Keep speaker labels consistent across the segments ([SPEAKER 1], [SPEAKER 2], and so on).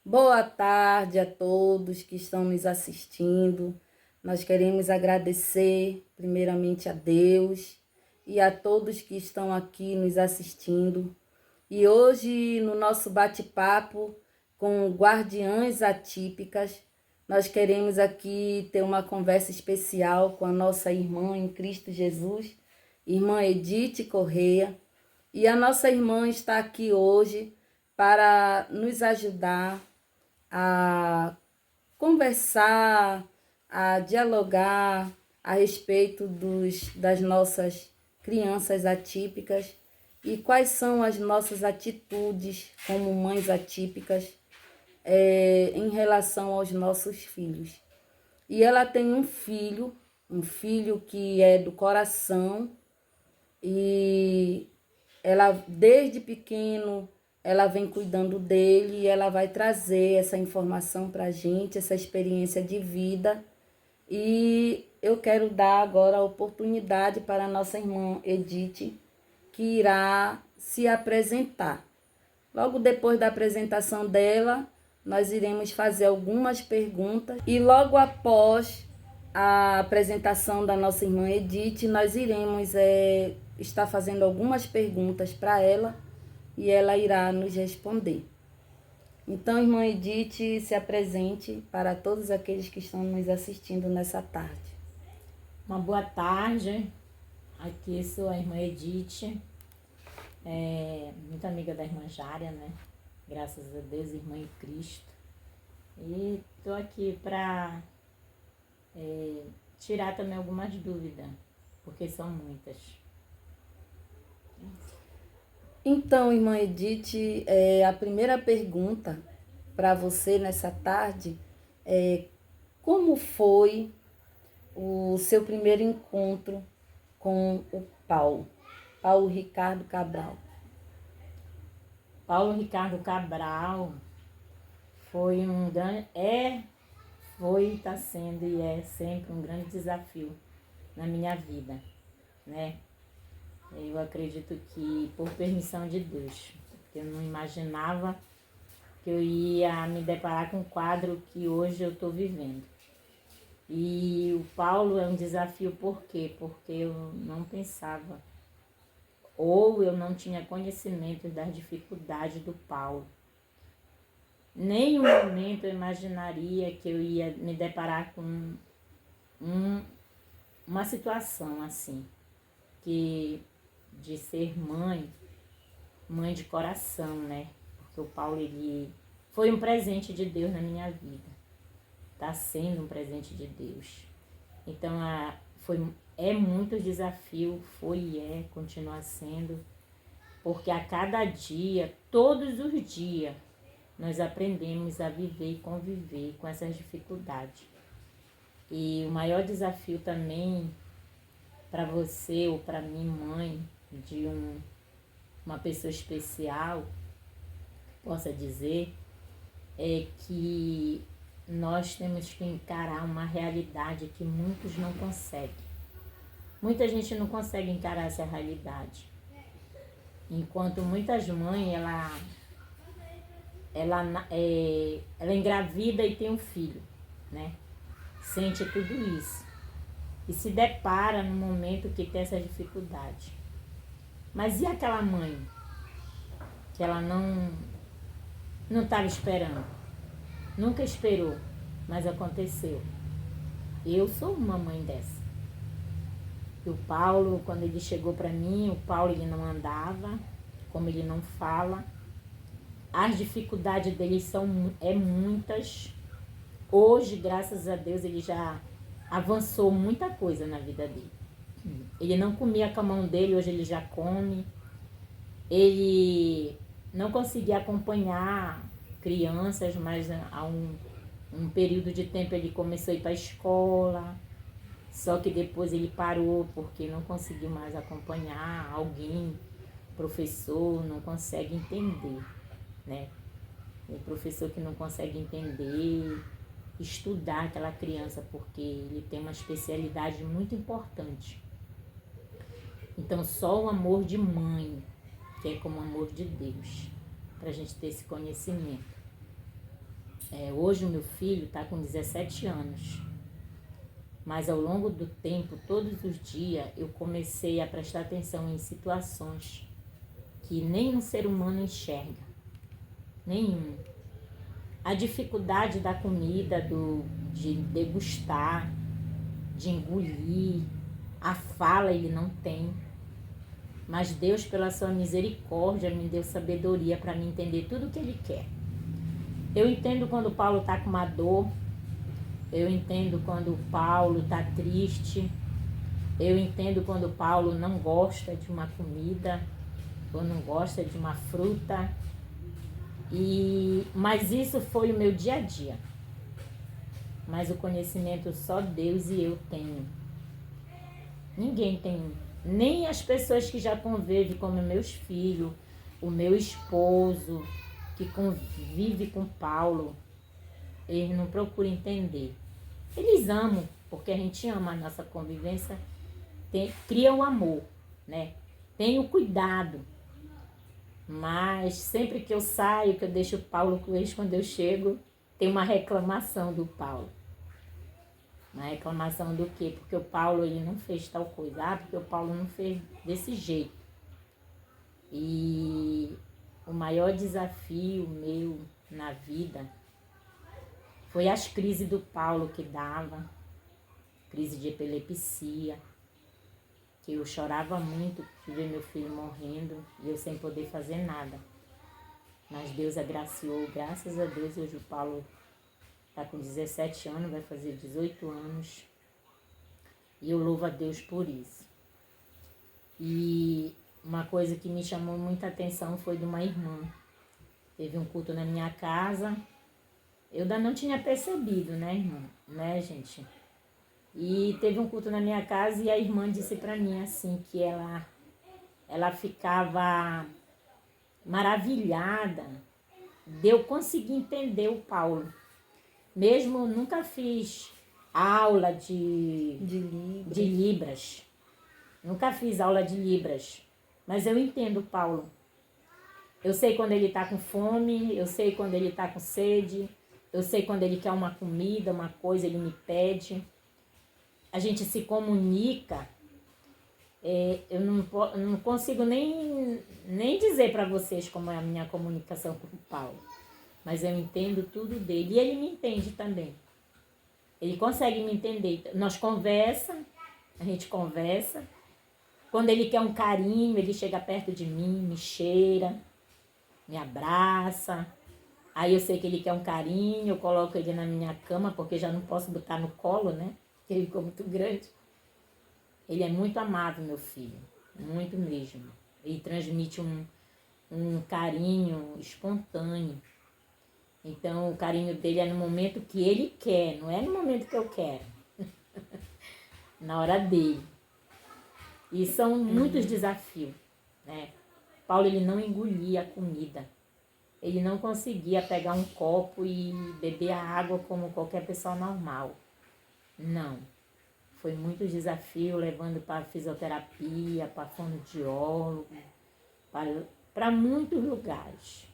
[SPEAKER 1] Boa tarde a todos que estão nos assistindo. Nós queremos agradecer, primeiramente, a Deus e a todos que estão aqui nos assistindo. E hoje, no nosso bate-papo com Guardiãs Atípicas, nós queremos aqui ter uma conversa especial com a nossa irmã em Cristo Jesus, irmã Edith Correia. E a nossa irmã está aqui hoje para nos ajudar a conversar, a dialogar a respeito das nossas crianças atípicas e quais são as nossas atitudes como mães atípicas em relação aos nossos filhos. E ela tem um filho que é do coração, e ela desde pequeno ela vem cuidando dele e ela vai trazer essa informação para a gente, essa experiência de vida. E eu quero dar agora a oportunidade para a nossa irmã Edith, que irá se apresentar. Logo depois da apresentação dela, nós iremos fazer algumas perguntas e logo após a apresentação da nossa irmã Edith, nós iremos estar fazendo algumas perguntas para ela e ela irá nos responder. Então, irmã Edith, se apresente para todos aqueles que estão nos assistindo nessa tarde.
[SPEAKER 2] Uma boa tarde, aqui sou a irmã Edith, muito amiga da irmã Jária, né? Graças a Deus, irmã em Cristo. E estou aqui para tirar também algumas dúvidas, porque são muitas.
[SPEAKER 1] Então, irmã Edith, a primeira pergunta para você nessa tarde é como foi o seu primeiro encontro com o Paulo Ricardo Cabral?
[SPEAKER 2] Paulo Ricardo Cabral foi um grande, está sendo e é sempre um grande desafio na minha vida, né? Eu acredito que por permissão de Deus, porque eu não imaginava que eu ia me deparar com o quadro que hoje eu estou vivendo. E o Paulo é um desafio por quê? Porque eu não pensava, ou eu não tinha conhecimento das dificuldades do Paulo. Nenhum momento eu imaginaria que eu ia me deparar com uma situação assim, que de ser mãe de coração, né? Porque o Paulo, ele foi um presente de Deus na minha vida. Está sendo um presente de Deus. Então, é muito desafio, foi e continua sendo, porque a cada dia, todos os dias, nós aprendemos a viver e conviver com essas dificuldades. E o maior desafio também para você ou para mim, mãe de uma pessoa especial, possa dizer, é que nós temos que encarar uma realidade que muitos não conseguem. Muita gente não consegue encarar essa realidade. Enquanto muitas mães, ela engravida e tem um filho, né? Sente tudo isso. E se depara no momento que tem essa dificuldade. Mas e aquela mãe que ela não estava esperando? Nunca esperou, mas aconteceu. Eu sou uma mãe dessa. E o Paulo, quando ele chegou para mim, o Paulo ele não andava, como ele não fala. As dificuldades dele são muitas. Hoje, graças a Deus, ele já avançou muita coisa na vida dele. Ele não comia com a mão dele, hoje ele já come. Ele não conseguia acompanhar crianças, mas há um período de tempo ele começou a ir para a escola. Só que depois ele parou porque não conseguiu mais acompanhar alguém, professor, não consegue entender, né? O professor que não consegue entender, estudar aquela criança, porque ele tem uma especialidade muito importante. Então, só o amor de mãe, que é como o amor de Deus, para a gente ter esse conhecimento. Hoje o meu filho está com 17 anos. Mas ao longo do tempo, todos os dias, eu comecei a prestar atenção em situações que nenhum ser humano enxerga. Nenhum. A dificuldade da comida, de degustar, de engolir, a fala ele não tem. Mas Deus, pela sua misericórdia, me deu sabedoria para me entender tudo o que Ele quer. Eu entendo quando Paulo está com uma dor, eu entendo quando Paulo está triste, eu entendo quando Paulo não gosta de uma comida, ou não gosta de uma fruta. Mas isso foi o meu dia a dia. Mas o conhecimento só Deus e eu tenho. Ninguém tem. Nem as pessoas que já convivem, como meus filhos, o meu esposo, que convive com Paulo, eles não procuram entender. Eles amam, porque a gente ama a nossa convivência, cria o amor, né? Tem o cuidado. Mas sempre que eu saio, que eu deixo o Paulo com eles, quando eu chego, tem uma reclamação do Paulo. Uma reclamação do quê? Porque o Paulo ele não fez tal coisa. Porque o Paulo não fez desse jeito. E o maior desafio meu na vida foi as crises do Paulo que dava. Crise de epilepsia. Que eu chorava muito de ver meu filho morrendo e eu sem poder fazer nada. Mas Deus agraciou, graças a Deus, hoje o Paulo está com 17 anos, vai fazer 18 anos. E eu louvo a Deus por isso. E uma coisa que me chamou muita atenção foi de uma irmã. Teve um culto na minha casa. Eu ainda não tinha percebido, né, irmã? Né, gente? E teve um culto na minha casa e a irmã disse para mim assim, que ela ficava maravilhada de eu conseguir entender o Paulo. Mesmo eu nunca fiz aula de Libras. Nunca fiz aula de Libras. Mas eu entendo o Paulo. Eu sei quando ele está com fome, eu sei quando ele está com sede, eu sei quando ele quer uma comida, uma coisa, ele me pede. A gente se comunica. Eu não consigo nem dizer para vocês como é a minha comunicação com o Paulo. Mas eu entendo tudo dele. E ele me entende também. Ele consegue me entender. A gente conversa. Quando ele quer um carinho, ele chega perto de mim, me cheira, me abraça. Aí eu sei que ele quer um carinho, eu coloco ele na minha cama, porque já não posso botar no colo, né? Porque ele ficou muito grande. Ele é muito amável, meu filho. Muito mesmo. Ele transmite um carinho espontâneo. Então, o carinho dele é no momento que ele quer, não é no momento que eu quero. Na hora dele. E são muitos desafios, né? Paulo, ele não engolia a comida. Ele não conseguia pegar um copo e beber a água como qualquer pessoa normal. Não. Foi muito desafio, levando para fisioterapia, para fonoaudiólogo, para muitos lugares.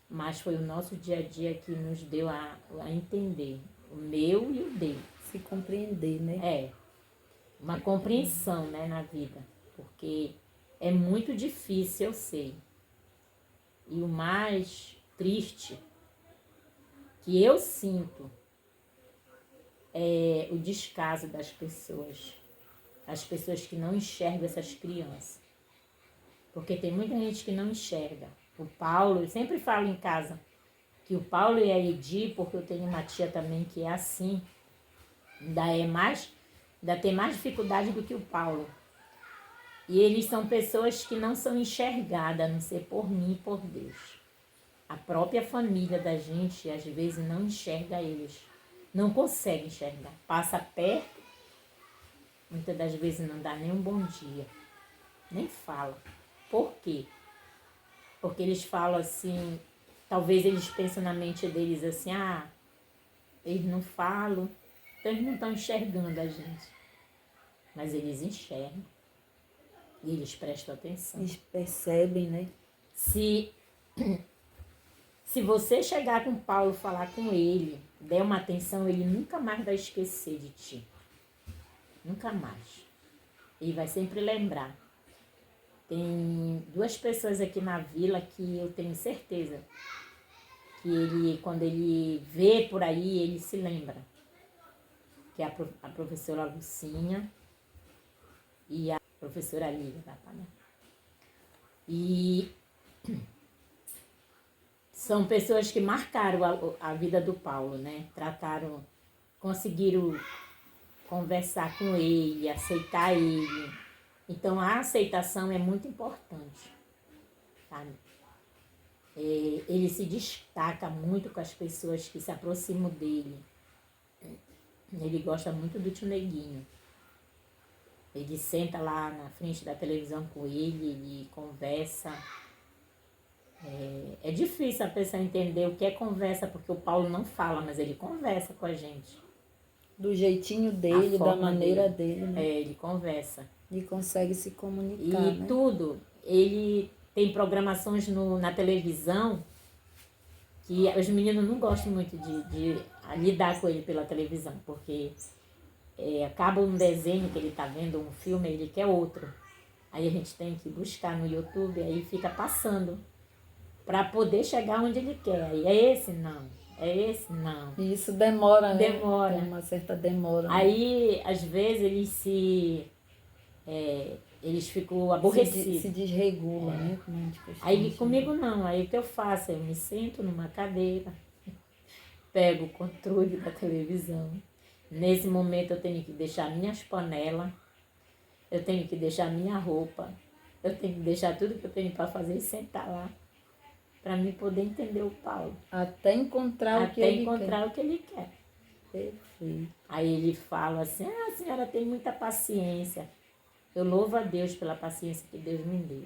[SPEAKER 2] Mas foi o nosso dia a dia que nos deu a entender, o meu e o dele.
[SPEAKER 1] Se compreender, né?
[SPEAKER 2] Uma compreensão, né, na vida. Porque é muito difícil, eu sei. E o mais triste que eu sinto é o descaso das pessoas. As pessoas que não enxergam essas crianças. Porque tem muita gente que não enxerga. O Paulo, eu sempre falo em casa que o Paulo e a Edi, porque eu tenho uma tia também que é assim, ainda tem mais dificuldade do que o Paulo. E eles são pessoas que não são enxergadas, a não ser por mim e por Deus. A própria família da gente, às vezes, não enxerga eles. Não consegue enxergar. Passa perto, muitas das vezes não dá nem um bom dia. Nem fala. Por quê? Porque eles falam assim, talvez eles pensam na mente deles assim, eles não falam, então eles não estão enxergando a gente. Mas eles enxergam. E eles prestam atenção.
[SPEAKER 1] Eles percebem, né?
[SPEAKER 2] Se Se você chegar com Paulo, falar com ele, der uma atenção, ele nunca mais vai esquecer de ti. Nunca mais. Ele vai sempre lembrar. Tem 2 pessoas aqui na vila que eu tenho certeza que ele, quando ele vê por aí, ele se lembra. Que é a professora Lucinha e a professora Lívia da Palha. E são pessoas que marcaram a vida do Paulo, né? Trataram, conseguiram conversar com ele, aceitar ele. Então, a aceitação é muito importante, sabe? Ele se destaca muito com as pessoas que se aproximam dele. Ele gosta muito do tio Neguinho. Ele senta lá na frente da televisão com ele conversa. É difícil a pessoa entender o que é conversa, porque o Paulo não fala, mas ele conversa com a gente.
[SPEAKER 1] Do jeitinho dele, da maneira dele, né?
[SPEAKER 2] Ele conversa.
[SPEAKER 1] E consegue se comunicar,
[SPEAKER 2] E
[SPEAKER 1] né?
[SPEAKER 2] tudo. Ele tem programações na televisão que os meninos não gostam muito de lidar com ele pela televisão, porque acaba um desenho que ele está vendo, um filme, ele quer outro. Aí a gente tem que buscar no YouTube, aí fica passando para poder chegar onde ele quer. Aí é esse não, é esse não.
[SPEAKER 1] E isso demora, né?
[SPEAKER 2] Demora.
[SPEAKER 1] Tem uma certa demora.
[SPEAKER 2] Aí, às vezes, eles ficam aborrecidos.
[SPEAKER 1] Se desregula, né? Como a gente costuma
[SPEAKER 2] Aí
[SPEAKER 1] chamar.
[SPEAKER 2] comigo não, aí o que eu faço? Eu me sento numa cadeira, pego o controle da televisão. Nesse momento eu tenho que deixar minhas panelas, eu tenho que deixar minha roupa, eu tenho que deixar tudo que eu tenho para fazer e sentar lá, para mim poder entender o Paulo.
[SPEAKER 1] Até encontrar o que
[SPEAKER 2] Até
[SPEAKER 1] ele
[SPEAKER 2] encontrar o que ele quer.
[SPEAKER 1] Perfeito.
[SPEAKER 2] Aí ele fala assim, a senhora tem muita paciência. Eu louvo a Deus pela paciência que Deus me deu.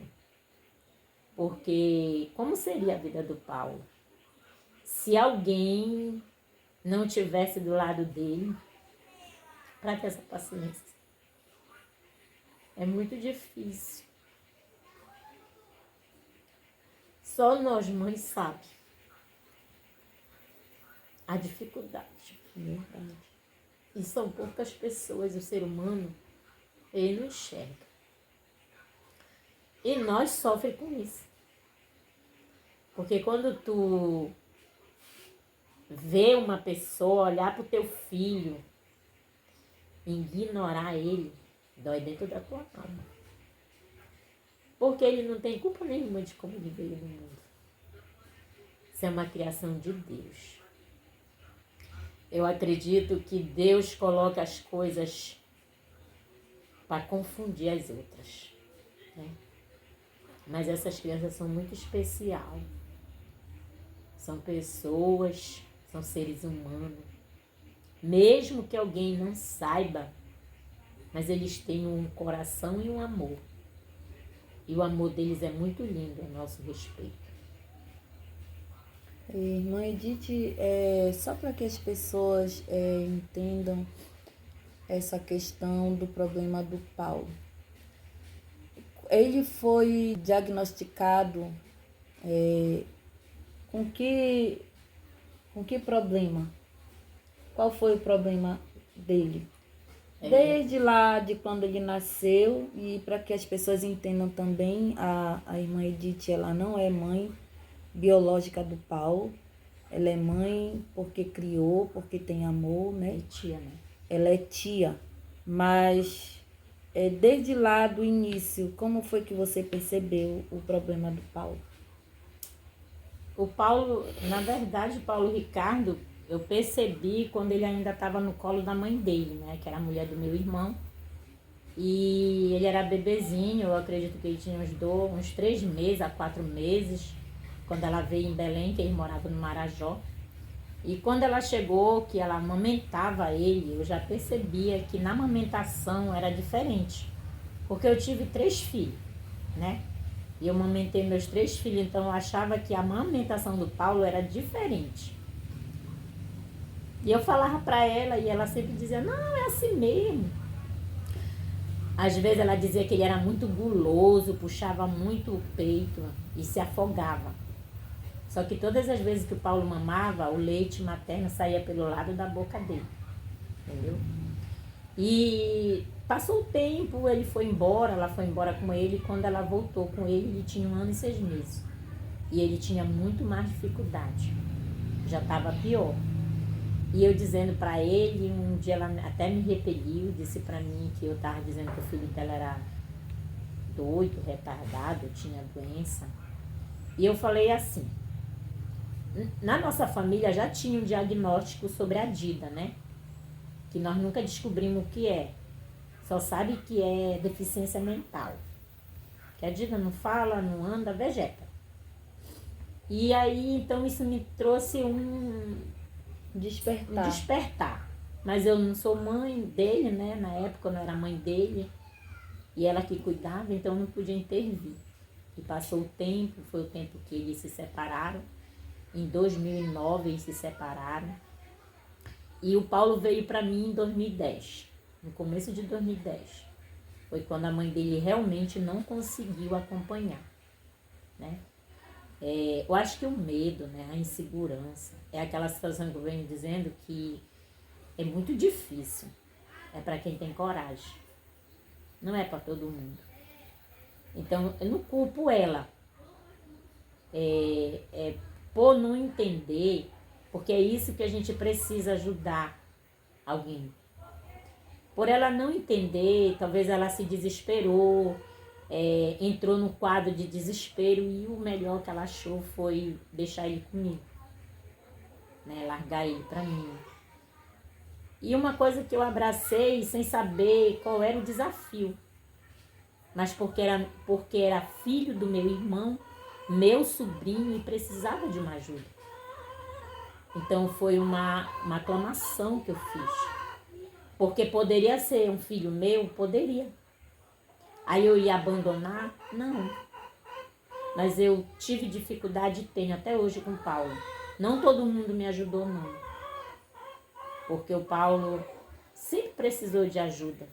[SPEAKER 2] Porque como seria a vida do Paulo se alguém não tivesse do lado dele para ter essa paciência? É muito difícil. Só nós, mães, sabemos a dificuldade.
[SPEAKER 1] Verdade.
[SPEAKER 2] E são poucas pessoas, o ser humano, ele não enxerga. E nós sofremos com isso. Porque quando tu vê uma pessoa olhar para o teu filho, ignorar ele, dói dentro da tua alma. Porque ele não tem culpa nenhuma de como ele veio no mundo. Isso é uma criação de Deus. Eu acredito que Deus coloca as coisas para confundir as outras, né? Mas essas crianças são muito especiais. São pessoas, são seres humanos. Mesmo que alguém não saiba, mas eles têm um coração e um amor. E o amor deles é muito lindo a nosso respeito.
[SPEAKER 1] Irmã Edith, só para que as pessoas entendam essa questão do problema do Paulo. Ele foi diagnosticado com que problema? Qual foi o problema dele? Desde lá, de quando ele nasceu, e para que as pessoas entendam também, a irmã Edith, ela não é mãe biológica do Paulo, ela é mãe porque criou, porque tem amor, né?
[SPEAKER 2] É tia, né?
[SPEAKER 1] Ela é tia, mas desde lá do início, como foi que você percebeu o problema do Paulo?
[SPEAKER 2] O Paulo, na verdade, o Paulo Ricardo, eu percebi quando ele ainda estava no colo da mãe dele, né? Que era a mulher do meu irmão. E ele era bebezinho, eu acredito que ele tinha uns 3 meses a 4 meses, quando ela veio em Belém, que ele morava no Marajó. E quando ela chegou, que ela amamentava ele, eu já percebia que na amamentação era diferente. Porque eu tive 3 filhos, né? E eu amamentei meus 3 filhos, então eu achava que a amamentação do Paulo era diferente. E eu falava para ela e ela sempre dizia, não, é assim mesmo. Às vezes ela dizia que ele era muito guloso, puxava muito o peito e se afogava. Só que todas as vezes que o Paulo mamava, o leite materno saía pelo lado da boca dele, entendeu? E passou o tempo, ele foi embora, ela foi embora com ele, e quando ela voltou com ele, ele tinha 1 ano e 6 meses. E ele tinha muito mais dificuldade, já estava pior. E eu dizendo para ele, um dia ela até me repeliu, disse para mim que eu estava dizendo que o filho dela era doido, retardado, tinha doença. E eu falei assim, na nossa família já tinha um diagnóstico sobre a Dida, né? Que nós nunca descobrimos o que é. Só sabe que é deficiência mental. Que a Dida não fala, não anda, vegeta. E aí, então, isso me trouxe um despertar. Mas eu não sou mãe dele, né? Na época eu não era mãe dele. E ela que cuidava, então eu não podia intervir. E passou o tempo, foi o tempo que eles se separaram. Em 2009 eles se separaram. E o Paulo veio para mim em 2010, no começo de 2010. Foi quando a mãe dele realmente não conseguiu acompanhar, né? Eu acho que o medo, né, a insegurança, é aquela situação que eu venho dizendo que é muito difícil. É para quem tem coragem. Não é para todo mundo. Então, eu não culpo ela por não entender, porque é isso que a gente precisa ajudar alguém. Por ela não entender, talvez ela se desesperou, entrou no quadro de desespero e o melhor que ela achou foi deixar ele comigo, né? Largar ele para mim. E uma coisa que eu abracei sem saber qual era o desafio, mas porque era filho do meu irmão, meu sobrinho, e precisava de uma ajuda. Então foi uma aclamação que eu fiz. Porque poderia ser um filho meu? Poderia. Aí eu ia abandonar? Não. Mas eu tive dificuldade e tenho até hoje com o Paulo. Não todo mundo me ajudou, não. Porque o Paulo sempre precisou de ajuda.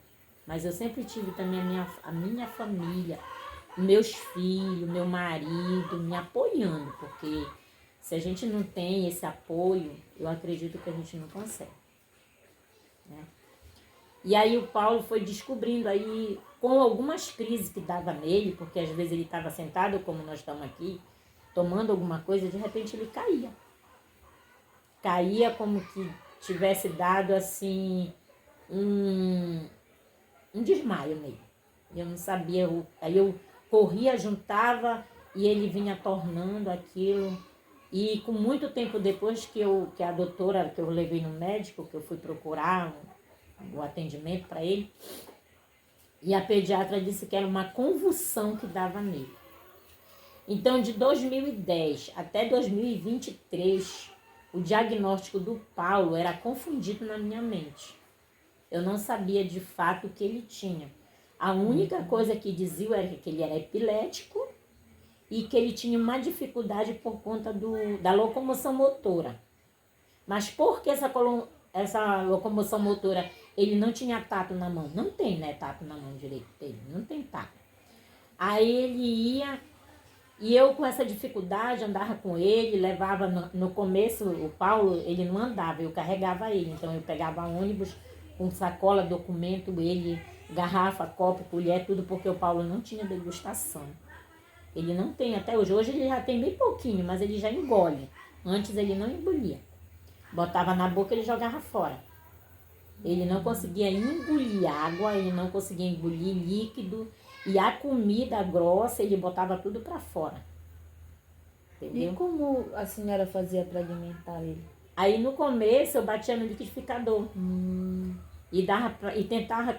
[SPEAKER 2] Mas eu sempre tive também a minha família, meus filhos, meu marido me apoiando. Porque se a gente não tem esse apoio, eu acredito que a gente não consegue, né? E aí o Paulo foi descobrindo aí, com algumas crises que dava nele, porque às vezes ele estava sentado, como nós estamos aqui, tomando alguma coisa, de repente ele caía. Caía como que tivesse dado assim um desmaio nele. Eu não sabia, aí eu corria, juntava e ele vinha tornando aquilo. E com muito tempo depois que a doutora, que eu levei no médico, que eu fui procurar o atendimento para ele, e a pediatra disse que era uma convulsão que dava nele. Então, de 2010 até 2023, o diagnóstico do Paulo era confundido na minha mente. Eu não sabia de fato o que ele tinha. A única coisa que diziam era que ele era epilético e que ele tinha uma dificuldade por conta da locomoção motora. Mas por que essa locomoção motora, ele não tinha tato na mão? Não tem, né, tato na mão direito dele, não tem tato. Aí ele ia, e eu com essa dificuldade andava com ele, levava no começo, o Paulo, ele não andava, eu carregava ele. Então eu pegava ônibus com sacola, documento, ele, garrafa, copo, colher, tudo, porque o Paulo não tinha degustação. Ele não tem até hoje. Hoje ele já tem bem pouquinho, mas ele já engole. Antes ele não engolia. Botava na boca e ele jogava fora. Ele não conseguia engolir água, ele não conseguia engolir líquido. E a comida grossa, ele botava tudo para fora. Entendeu?
[SPEAKER 1] E como a senhora fazia para alimentar ele?
[SPEAKER 2] Aí no começo eu batia no liquidificador. E tentava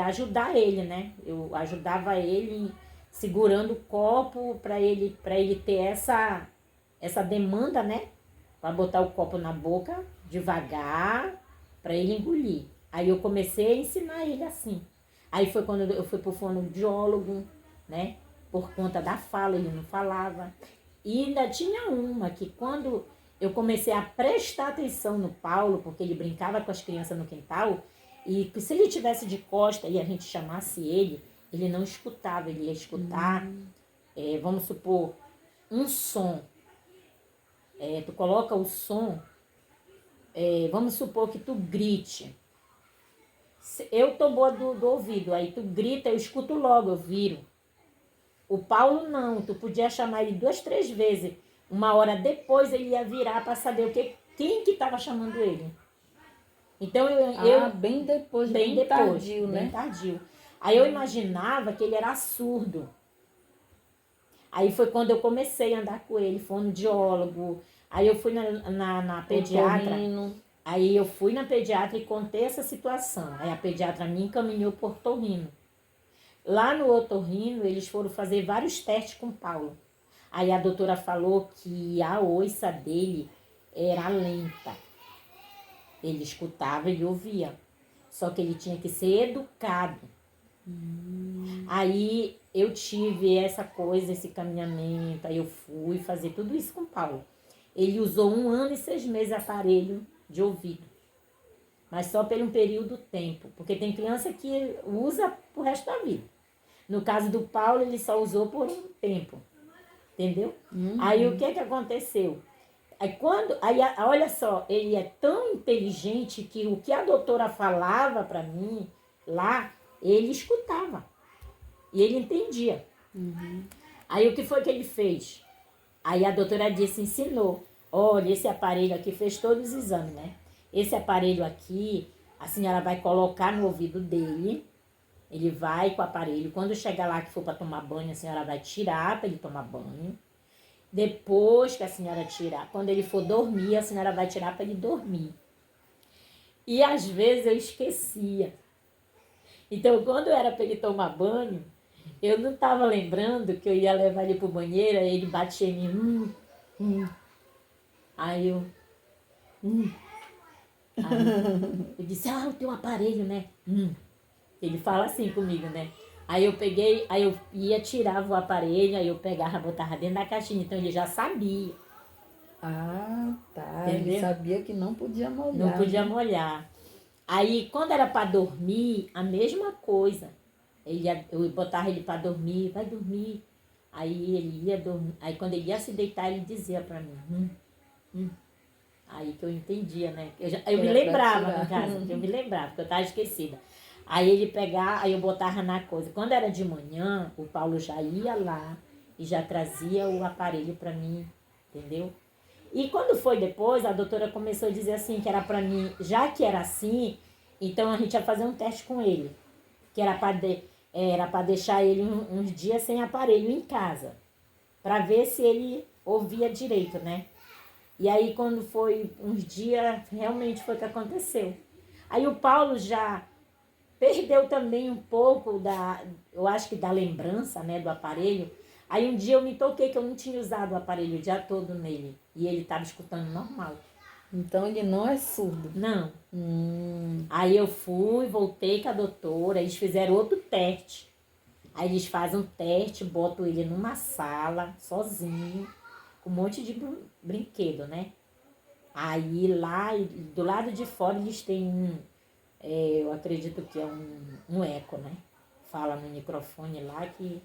[SPEAKER 2] ajudar ele, né? Eu ajudava ele segurando o copo para ele ter essa demanda, né? Para botar o copo na boca devagar, para ele engolir. Aí eu comecei a ensinar ele assim. Aí foi quando eu fui pro fonoaudiólogo, né? Por conta da fala, ele não falava. E ainda tinha uma que quando eu comecei a prestar atenção no Paulo, porque ele brincava com as crianças no quintal, e se ele tivesse de costa e a gente chamasse ele não escutava, ele ia escutar, vamos supor, um som. tu coloca o som, vamos supor que tu grite. Eu tô boa do ouvido, aí tu grita, eu escuto logo, eu viro. O Paulo não, tu podia chamar ele 2, 3 vezes. Uma hora depois ele ia virar para saber quem que estava chamando ele. Então
[SPEAKER 1] bem depois,
[SPEAKER 2] bem
[SPEAKER 1] bem
[SPEAKER 2] depois,
[SPEAKER 1] tardio,
[SPEAKER 2] bem
[SPEAKER 1] né?
[SPEAKER 2] tardio. Aí eu imaginava que ele era surdo. Aí foi quando eu comecei a andar com ele, fonoaudiólogo. Aí eu fui na pediatra.
[SPEAKER 1] Otorrino.
[SPEAKER 2] Aí eu fui na pediatra e contei essa situação. Aí a pediatra me encaminhou por otorrino. Lá no otorrino, eles foram fazer vários testes com o Paulo. Aí a doutora falou que a oiça dele era lenta. Ele escutava, ele ouvia. Só que ele tinha que ser educado. Aí eu tive essa coisa, esse caminhamento. Aí eu fui fazer tudo isso com o Paulo. Ele usou 1 ano e 6 meses aparelho de ouvido. Mas só por um período tempo. Porque tem criança que usa pro resto da vida. No caso do Paulo, ele só usou por um tempo. Entendeu? Aí o que aconteceu? Olha só, ele é tão inteligente que o que a doutora falava para mim lá, ele escutava. E ele entendia. Aí o que foi que ele fez? Aí a doutora disse, ensinou. Olha, esse aparelho aqui fez todos os exames, né? Esse aparelho aqui, a senhora vai colocar no ouvido dele. Ele vai com o aparelho. Quando chegar lá que for para tomar banho, a senhora vai tirar para ele tomar banho. Depois que a senhora tirar, quando ele for dormir, a senhora vai tirar para ele dormir. E às vezes eu esquecia. Então, quando era para ele tomar banho, eu não estava lembrando que eu ia levar ele para o banheiro, aí ele batia em mim. Aí eu... Aí eu disse, eu tenho um aparelho, né? Ele fala assim comigo, né? Aí eu peguei, aí eu ia, tirava o aparelho, aí eu pegava, botava dentro da caixinha. Então ele já sabia.
[SPEAKER 1] Tá.
[SPEAKER 2] Entendeu?
[SPEAKER 1] Ele sabia que não podia molhar.
[SPEAKER 2] Não podia
[SPEAKER 1] né?
[SPEAKER 2] molhar. Aí quando era para dormir, a mesma coisa. Eu botava ele para dormir, vai dormir. Aí ele ia dormir. Aí quando ele ia se deitar, ele dizia para mim, Aí que eu entendia, né? Eu me lembrava, no caso, eu me lembrava, porque eu estava esquecida. Aí ele pegava, aí eu botava na coisa. Quando era de manhã, o Paulo já ia lá e já trazia o aparelho para mim, entendeu? E quando foi depois, a doutora começou a dizer assim, que era para mim, já que era assim, então a gente ia fazer um teste com ele. Que era para deixar ele uns dias sem aparelho em casa. Para ver se ele ouvia direito, né? E aí quando foi uns dias, realmente foi o que aconteceu. Aí o Paulo já perdeu também um pouco eu acho que da lembrança, né, do aparelho. Aí um dia eu me toquei que eu não tinha usado o aparelho o dia todo nele. E ele estava escutando normal.
[SPEAKER 1] Então ele não é surdo.
[SPEAKER 2] Não. Aí eu fui, voltei com a doutora, eles fizeram outro teste. Aí eles fazem um teste, botam ele numa sala, sozinho, com um monte de brinquedo, né? Aí lá, do lado de fora, eles têm eu acredito que é um eco, né? Fala no microfone lá que...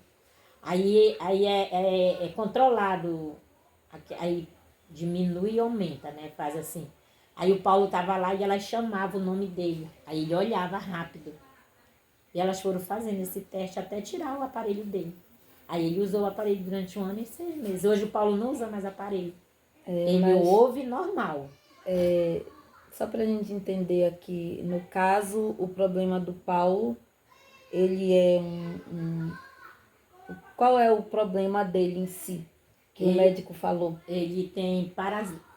[SPEAKER 2] Aí é controlado, aí diminui e aumenta, né? Faz assim. Aí o Paulo tava lá e ela chamava o nome dele. Aí ele olhava rápido. E elas foram fazendo esse teste até tirar o aparelho dele. Aí ele usou o aparelho durante 1 ano e 6 meses. Hoje o Paulo não usa mais aparelho. Ele ouve normal.
[SPEAKER 1] Só para a gente entender aqui, no caso, o problema do Paulo, ele é Qual é o problema dele em si, que o médico falou?
[SPEAKER 2] Ele tem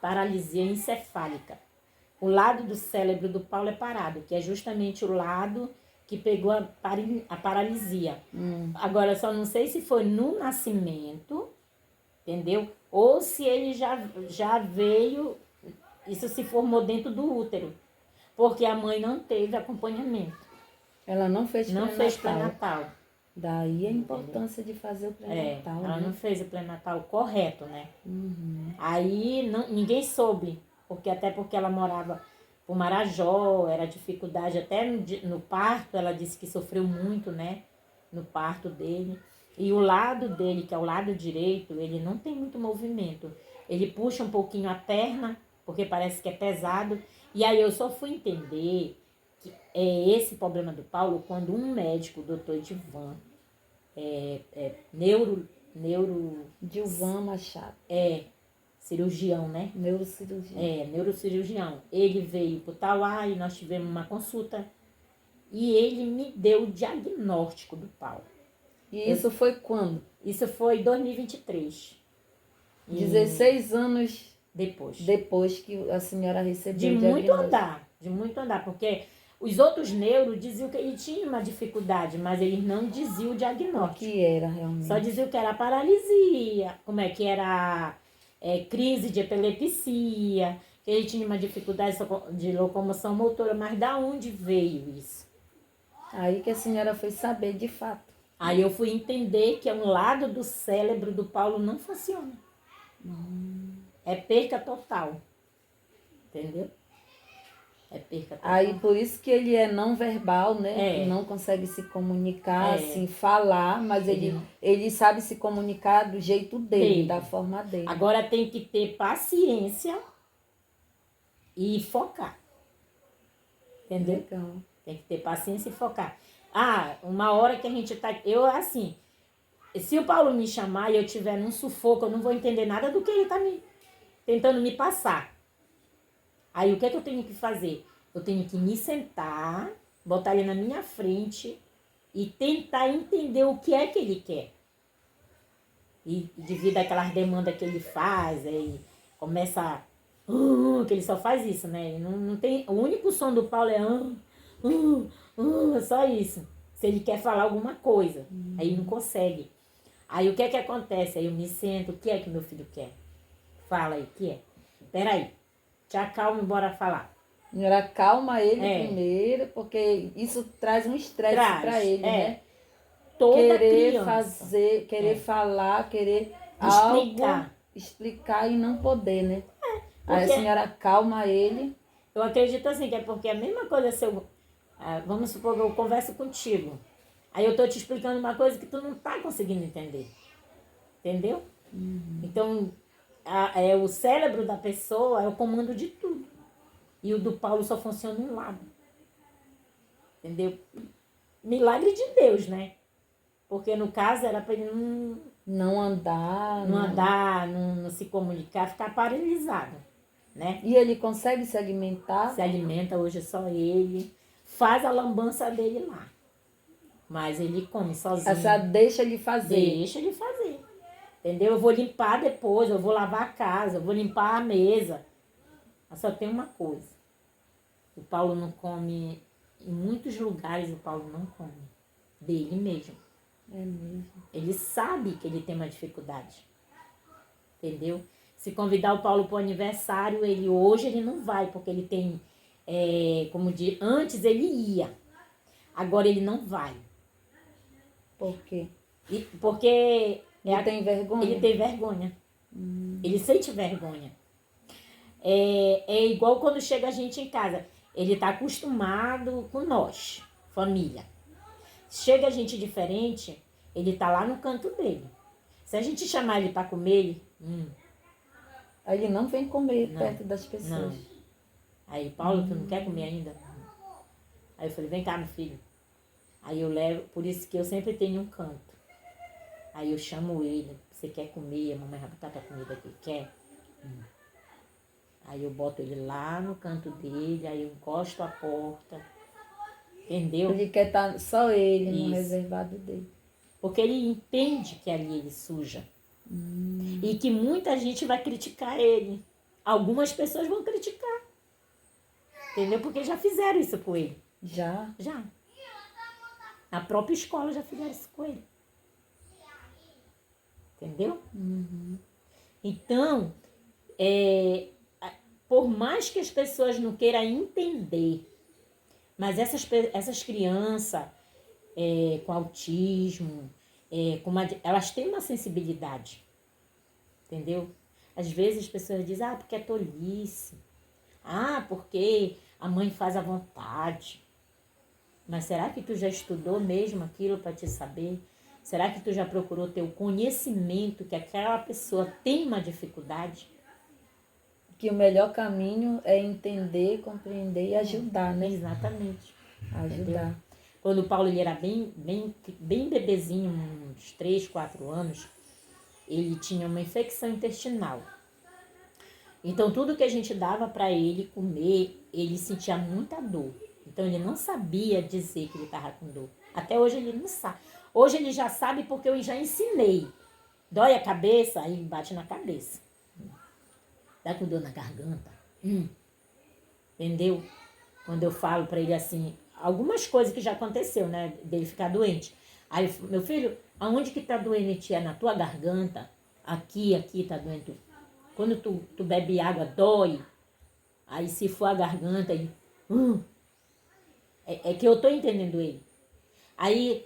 [SPEAKER 2] paralisia encefálica. O lado do cérebro do Paulo é parado, que é justamente o lado que pegou a paralisia. Agora, eu só não sei se foi no nascimento, entendeu? Ou se ele já veio, isso se formou dentro do útero. Porque a mãe não teve acompanhamento.
[SPEAKER 1] Ela não fez
[SPEAKER 2] Não
[SPEAKER 1] pré-natal.
[SPEAKER 2] fez pré-natal.
[SPEAKER 1] Daí a importância de fazer o pré-natal.
[SPEAKER 2] Ela não fez o pré-natal correto, né?
[SPEAKER 1] Uhum.
[SPEAKER 2] Aí ninguém soube, até porque ela morava por Marajó, era dificuldade até no parto, ela disse que sofreu muito, né? No parto dele. E o lado dele, que é o lado direito, ele não tem muito movimento. ele puxa um pouquinho a perna, porque parece que é pesado. E aí eu só fui entender que é esse problema do Paulo quando um médico, o doutor Edivan, neuro,
[SPEAKER 1] Gilvan Machado,
[SPEAKER 2] cirurgião, né?
[SPEAKER 1] neurocirurgia.
[SPEAKER 2] Neurocirurgião. Ele veio pro Tauá e nós tivemos uma consulta e ele me deu o diagnóstico do Paulo.
[SPEAKER 1] E isso foi quando?
[SPEAKER 2] Isso foi em 2023.
[SPEAKER 1] 16 anos
[SPEAKER 2] Depois.
[SPEAKER 1] depois que a senhora recebeu
[SPEAKER 2] De
[SPEAKER 1] o
[SPEAKER 2] muito
[SPEAKER 1] diagnóstico.
[SPEAKER 2] de muito andar, porque os outros neuros diziam que ele tinha uma dificuldade, mas eles não diziam o
[SPEAKER 1] O
[SPEAKER 2] diagnóstico.
[SPEAKER 1] que era realmente?
[SPEAKER 2] Só diziam que era paralisia, como é que era crise de epilepsia, que ele tinha uma dificuldade de locomoção motora, mas da onde veio isso?
[SPEAKER 1] Aí que a senhora foi saber de fato.
[SPEAKER 2] Aí eu fui entender que um lado do cérebro do Paulo não funciona. É perca total. Entendeu? É perca total.
[SPEAKER 1] Aí por isso que ele é não verbal, né?
[SPEAKER 2] É.
[SPEAKER 1] Não consegue se comunicar,
[SPEAKER 2] É.
[SPEAKER 1] assim, falar, mas ele sabe se comunicar do jeito dele, da forma dele.
[SPEAKER 2] Agora tem que ter paciência e focar. Entendeu?
[SPEAKER 1] Legal.
[SPEAKER 2] Tem que ter paciência e focar. Ah, uma hora que a gente tá... Eu, assim, se o Paulo me chamar e eu tiver num sufoco, eu não vou entender nada do que ele tá tentando me passar. Aí o que é que eu tenho que fazer? Eu tenho que me sentar, botar ele na minha frente e tentar entender o que é que ele quer. E devido àquelas demandas que ele faz, aí começa que ele só faz isso, né? Ele não tem, o único som do Paulo é só isso. Se ele quer falar alguma coisa, aí não consegue. Aí o que é que acontece? Aí eu me sento, o que é que meu filho quer? Fala aí, o que é? Peraí, te acalma e bora falar.
[SPEAKER 1] A senhora acalma ele primeiro, porque isso traz um estresse para ele, né?
[SPEAKER 2] Toda
[SPEAKER 1] Querer
[SPEAKER 2] criança.
[SPEAKER 1] fazer, querer falar, querer
[SPEAKER 2] Explicar.
[SPEAKER 1] algo, explicar e não poder, né? Aí a
[SPEAKER 2] porque-
[SPEAKER 1] senhora acalma ele.
[SPEAKER 2] Eu acredito assim, que é porque a mesma coisa se eu... vamos supor que eu converso contigo. Aí eu tô te explicando uma coisa que tu não tá conseguindo entender. Entendeu? Então, o cérebro da pessoa é o comando de tudo. E o do Paulo só funciona um lado. Entendeu? Milagre de Deus, né? Porque no caso era para ele
[SPEAKER 1] Não andar.
[SPEAKER 2] não andar, não se comunicar, ficar paralisado, né?
[SPEAKER 1] E ele consegue se alimentar?
[SPEAKER 2] Se alimenta hoje só ele, faz a lambança dele lá. Mas ele come sozinho.
[SPEAKER 1] A senhora deixa ele fazer.
[SPEAKER 2] Deixa ele fazer. Entendeu? Eu vou limpar depois, eu vou lavar a casa, eu vou limpar a mesa. Mas só tem uma coisa. O Paulo não come, em muitos lugares o Paulo não come. Dele mesmo.
[SPEAKER 1] É mesmo.
[SPEAKER 2] Ele sabe que ele tem uma dificuldade. Entendeu? Se convidar o Paulo para o aniversário, hoje ele não vai, porque ele tem, como diz, antes ele ia. Agora ele não vai.
[SPEAKER 1] Por quê?
[SPEAKER 2] Porque
[SPEAKER 1] Ele tem vergonha?
[SPEAKER 2] Ele tem vergonha. Ele sente vergonha. É igual quando chega a gente em casa. Ele está acostumado com nós, família. Chega gente diferente, ele está lá no canto dele. Se a gente chamar ele para comer,
[SPEAKER 1] Aí ele não vem comer
[SPEAKER 2] Não.
[SPEAKER 1] perto das pessoas.
[SPEAKER 2] não. Aí, Paulo, tu não quer comer ainda? Aí eu falei, vem cá, meu filho. Aí eu levo, por isso que eu sempre tenho um canto. Aí eu chamo ele, você quer comer? A mamãe vai botar a comida que ele quer? Aí eu boto ele lá no canto dele, aí eu encosto a porta. Entendeu?
[SPEAKER 1] Ele quer estar só ele no
[SPEAKER 2] Isso.
[SPEAKER 1] reservado dele.
[SPEAKER 2] Porque ele entende que ali ele suja. E que muita gente vai criticar ele. Algumas pessoas vão criticar. Entendeu? Porque já fizeram isso com ele.
[SPEAKER 1] Já?
[SPEAKER 2] Já. Na própria escola já fizeram isso com ele. Entendeu? Então, por mais que as pessoas não queiram entender, mas essas crianças com autismo, elas têm uma sensibilidade. Entendeu? Às vezes as pessoas dizem, porque é tolice. Porque a mãe faz à vontade. Mas será que tu já estudou mesmo aquilo para te saber? Será que tu já procurou ter o conhecimento que aquela pessoa tem uma dificuldade?
[SPEAKER 1] que o melhor caminho é entender, compreender e ajudar, né?
[SPEAKER 2] Exatamente.
[SPEAKER 1] Ajudar.
[SPEAKER 2] Quando o Paulo ele era bem bebezinho, uns 3, 4 anos, ele tinha uma infecção intestinal. Então, tudo que a gente dava para ele comer, ele sentia muita dor. Então, ele não sabia dizer que ele estava com dor. Até hoje ele não sabe. Hoje ele já sabe porque eu já ensinei. Dói a cabeça, aí bate na cabeça. Dá com dor na garganta. Entendeu? Quando eu falo para ele assim, algumas coisas que já aconteceu, né? Dele ficar doente. Aí, meu filho, aonde que tá doendo, tia? Na tua garganta? Aqui tá doendo. Quando tu bebe água, dói. Aí se for a garganta, ele... É que eu tô entendendo ele. Aí...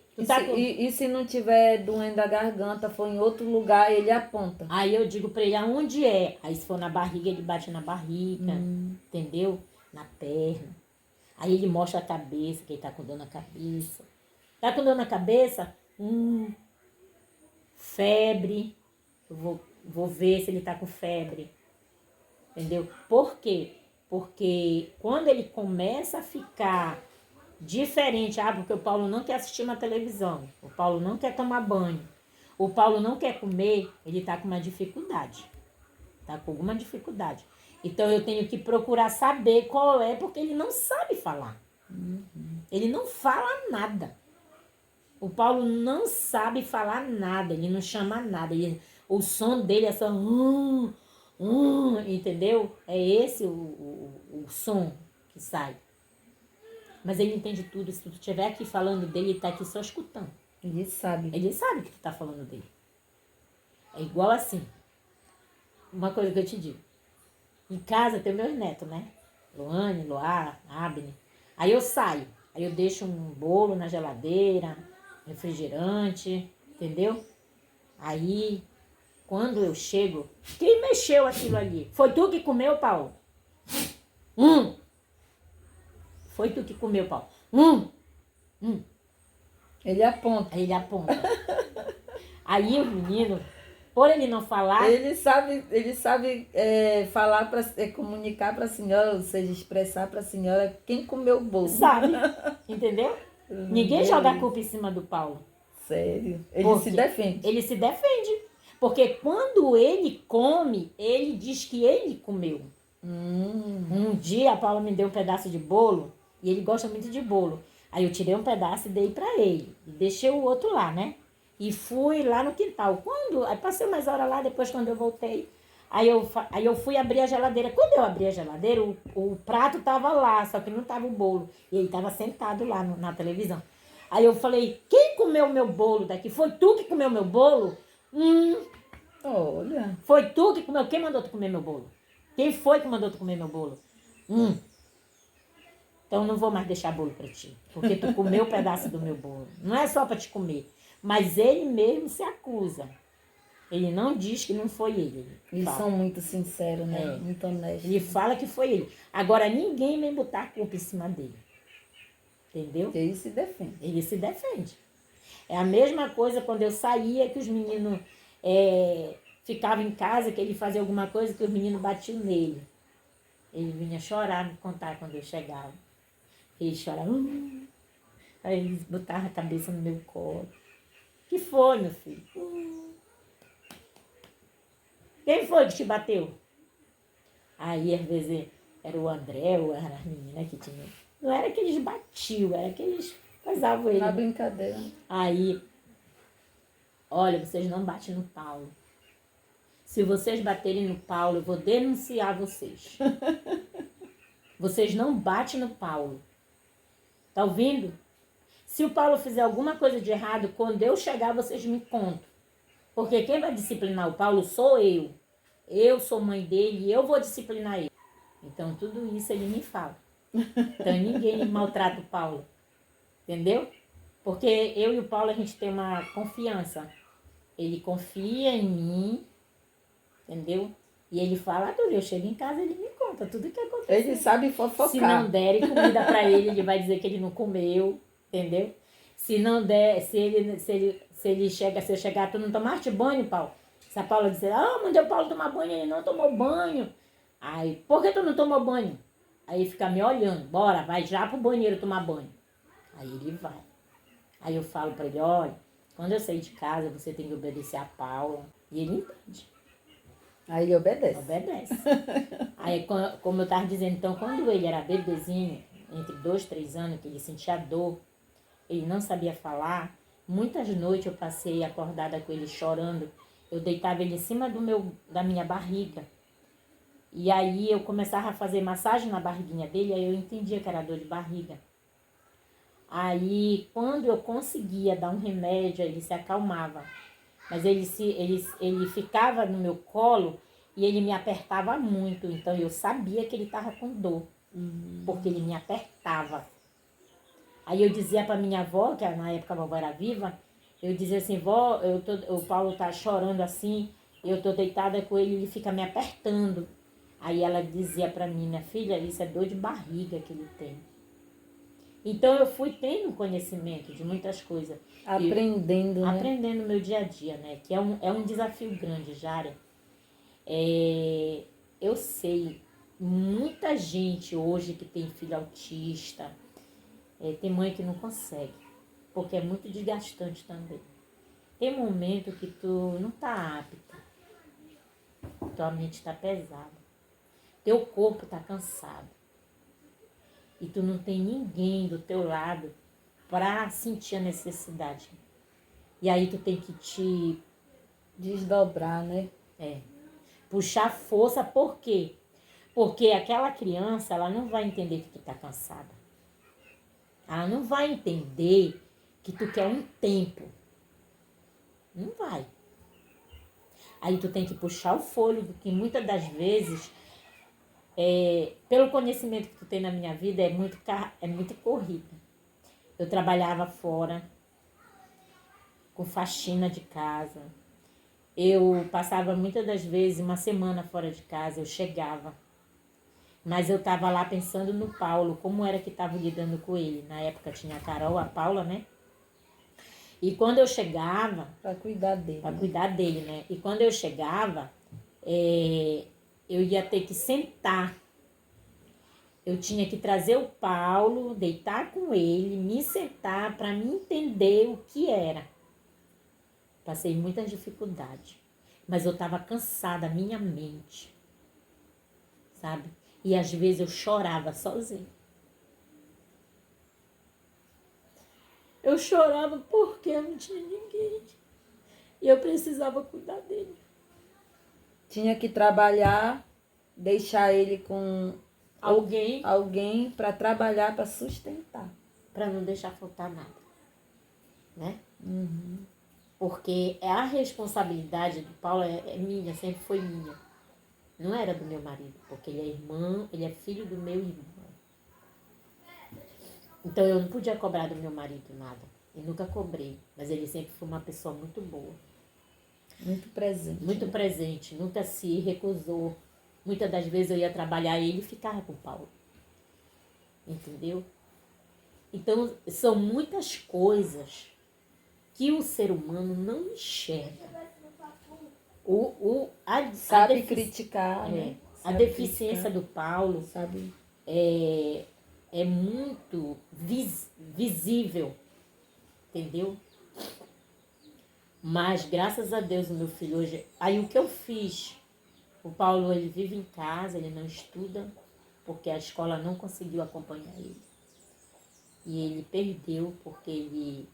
[SPEAKER 1] E se não tiver doendo a garganta, for em outro lugar, ele aponta.
[SPEAKER 2] Aí eu digo pra ele, aonde é? Aí se for na barriga, ele bate na barriga, entendeu? Na perna. Aí ele mostra a cabeça, que ele tá com dor na cabeça. Tá com dor na cabeça? Febre. Eu vou ver se ele tá com febre. Entendeu? Por quê? Porque quando ele começa a ficar diferente, porque o Paulo não quer assistir uma televisão, o Paulo não quer tomar banho, o Paulo não quer comer, ele tá com uma dificuldade. Tá com alguma dificuldade. Então eu tenho que procurar saber qual é, porque ele não sabe falar. Ele não fala nada. O Paulo não sabe falar nada, ele não chama nada. O som dele é só... entendeu? É esse o som que sai. Mas ele entende tudo. Se tu estiver aqui falando dele, ele tá aqui só escutando.
[SPEAKER 1] Ele sabe.
[SPEAKER 2] Ele sabe que tu tá falando dele. É igual assim. Uma coisa que eu te digo. Em casa tem meus netos, né? Luane, Luar, Abner. Aí eu saio. Aí eu deixo um bolo na geladeira, refrigerante, entendeu? Aí, quando eu chego, quem mexeu aquilo ali? Foi tu que comeu, Paulo? Foi tu que comeu, Paulo?
[SPEAKER 1] Ele aponta.
[SPEAKER 2] Aí ele aponta. Aí o menino, por ele não falar...
[SPEAKER 1] Ele sabe falar, comunicar para a senhora, ou seja, expressar para a senhora quem comeu o bolo.
[SPEAKER 2] Sabe, entendeu? Ninguém joga a culpa em cima do Paulo.
[SPEAKER 1] Sério. Ele se defende.
[SPEAKER 2] Ele se defende. Porque quando ele come, ele diz que ele comeu. Um dia a Paula me deu um pedaço de bolo, e ele gosta muito de bolo. Aí eu tirei um pedaço e dei pra ele. E deixei o outro lá, né? E fui lá no quintal. Aí passei umas horas lá, depois quando eu voltei, aí eu fui abrir a geladeira. Quando eu abri a geladeira, o prato tava lá, só que não tava o bolo. E ele tava sentado lá na televisão. Aí eu falei, quem comeu meu bolo daqui? Foi tu que comeu meu bolo?
[SPEAKER 1] Olha.
[SPEAKER 2] Foi tu que comeu? Quem mandou tu comer meu bolo? Quem foi que mandou tu comer meu bolo? Então não vou mais deixar bolo pra ti. Porque tu comeu um pedaço do meu bolo. Não é só pra te comer. Mas ele mesmo se acusa. Ele não diz que não foi ele.
[SPEAKER 1] Eles são muito sinceros, né?
[SPEAKER 2] É.
[SPEAKER 1] Muito honestos.
[SPEAKER 2] Ele fala que foi ele. Agora ninguém vem botar a culpa em cima dele. Entendeu?
[SPEAKER 1] Ele se defende.
[SPEAKER 2] Ele se defende. É a mesma coisa quando eu saía, que os meninos ficavam em casa, que ele fazia alguma coisa, que os meninos batiam nele. Ele vinha chorar, me contar quando eu chegava. Ele chorava. Aí ele botava a cabeça no meu colo. Que foi, meu filho? Quem foi que te bateu? Aí, às vezes, era o André, ou era as meninas que tinham. Não era que eles batiam, era que eles casavam ele.
[SPEAKER 1] Na brincadeira.
[SPEAKER 2] Aí, olha, vocês não batem no Paulo. Se vocês baterem no Paulo, eu vou denunciar vocês. Vocês não batem no Paulo. Tá ouvindo? Se o Paulo fizer alguma coisa de errado, quando eu chegar, vocês me contam. Porque quem vai disciplinar o Paulo sou eu. Eu sou mãe dele e eu vou disciplinar ele. Então, tudo isso ele me fala. Então, ninguém maltrata o Paulo. Entendeu? Porque eu e o Paulo, a gente tem uma confiança. Ele confia em mim, entendeu? E ele fala tudo. Eu chego em casa, ele me conta tudo que aconteceu.
[SPEAKER 1] Ele sabe fofocar.
[SPEAKER 2] Se não derem comida pra ele, ele vai dizer que ele não comeu, entendeu? Se não der, se eu chegar, tu não tomaste banho, Paulo? Se a Paula dizer, mandei o Paulo tomar banho, ele não tomou banho. Aí, por que tu não tomou banho? Aí ele fica me olhando, bora, vai já pro banheiro tomar banho. Aí ele vai. Aí eu falo pra ele, olha, quando eu sair de casa, você tem que obedecer a Paula. E ele entende.
[SPEAKER 1] Aí ele obedece.
[SPEAKER 2] Obedece. Aí, como eu tava dizendo, então, quando ele era bebezinho, entre 2, 3 anos, que ele sentia dor, ele não sabia falar, muitas noites eu passei acordada com ele chorando. Eu deitava ele em cima da minha barriga. E aí eu começava a fazer massagem na barriguinha dele, aí eu entendia que era dor de barriga. Aí, quando eu conseguia dar um remédio, ele se acalmava. Mas ele ficava no meu colo e ele me apertava muito. Então, eu sabia que ele estava com dor, porque ele me apertava. Aí eu dizia para minha avó, que na época a vovó era viva, eu dizia assim, vó, o Paulo tá chorando assim, eu tô deitada com ele, ele fica me apertando. Aí ela dizia para mim, minha filha, isso é dor de barriga que ele tem. Então eu fui tendo conhecimento de muitas coisas.
[SPEAKER 1] Aprendendo, né?
[SPEAKER 2] Aprendendo no meu dia a dia, né? Que é um desafio grande, Jária. Eu sei, muita gente hoje que tem filho autista, tem mãe que não consegue, porque é muito desgastante também. Tem momento que tu não tá apta, tua mente tá pesada, teu corpo tá cansado, e tu não tem ninguém do teu lado para sentir a necessidade. E aí tu tem que te
[SPEAKER 1] Desdobrar, né?
[SPEAKER 2] puxar força, por quê? Porque aquela criança, ela não vai entender que tu tá cansada. Ela não vai entender que tu quer um tempo. Não vai. Aí tu tem que puxar o fôlego, que muitas das vezes, pelo conhecimento que tu tem na minha vida, é muito corrida. Eu trabalhava fora, com faxina de casa. Eu passava muitas das vezes uma semana fora de casa, eu chegava. Mas eu estava lá pensando no Paulo, como era que estava lidando com ele. Na época tinha a Carol, a Paula, né? E quando eu chegava...
[SPEAKER 1] Para cuidar dele.
[SPEAKER 2] Para cuidar dele, né? E quando eu chegava, eu ia ter que sentar. Eu tinha que trazer o Paulo, deitar com ele, me sentar para me entender o que era. Passei muitas dificuldades. Mas eu estava cansada, minha mente. Sabe? E às vezes eu chorava sozinha. Eu chorava porque eu não tinha ninguém. E eu precisava cuidar dele.
[SPEAKER 1] Tinha que trabalhar, deixar ele com
[SPEAKER 2] Alguém
[SPEAKER 1] para trabalhar, para sustentar.
[SPEAKER 2] para não deixar faltar nada. Né?
[SPEAKER 1] Uhum.
[SPEAKER 2] Porque a responsabilidade do Paulo é minha, sempre foi minha. Não era do meu marido, porque ele é filho do meu irmão. Então eu não podia cobrar do meu marido nada. Eu nunca cobrei, mas ele sempre foi uma pessoa muito boa.
[SPEAKER 1] Muito presente.
[SPEAKER 2] Muito presente, nunca se recusou. Muitas das vezes eu ia trabalhar e ele ficava com o Paulo. Entendeu? Então são muitas coisas que o ser humano não enxerga.
[SPEAKER 1] Sabe criticar, né?
[SPEAKER 2] A deficiência do Paulo
[SPEAKER 1] sabe
[SPEAKER 2] é muito visível, entendeu? Mas graças a Deus o meu filho hoje... Aí o que eu fiz? O Paulo, ele vive em casa, ele não estuda, porque a escola não conseguiu acompanhar ele. E ele perdeu, porque ele...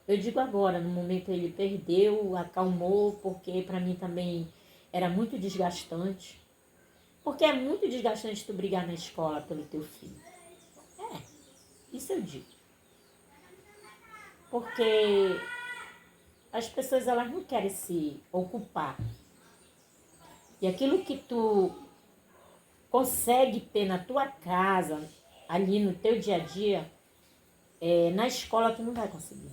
[SPEAKER 2] Eu digo agora, no momento ele perdeu, acalmou, porque para mim também era muito desgastante. Porque é muito desgastante tu brigar na escola pelo teu filho. Isso eu digo. Porque as pessoas, elas não querem se ocupar. E aquilo que tu consegue ter na tua casa, ali no teu dia a dia, na escola tu não vai conseguir.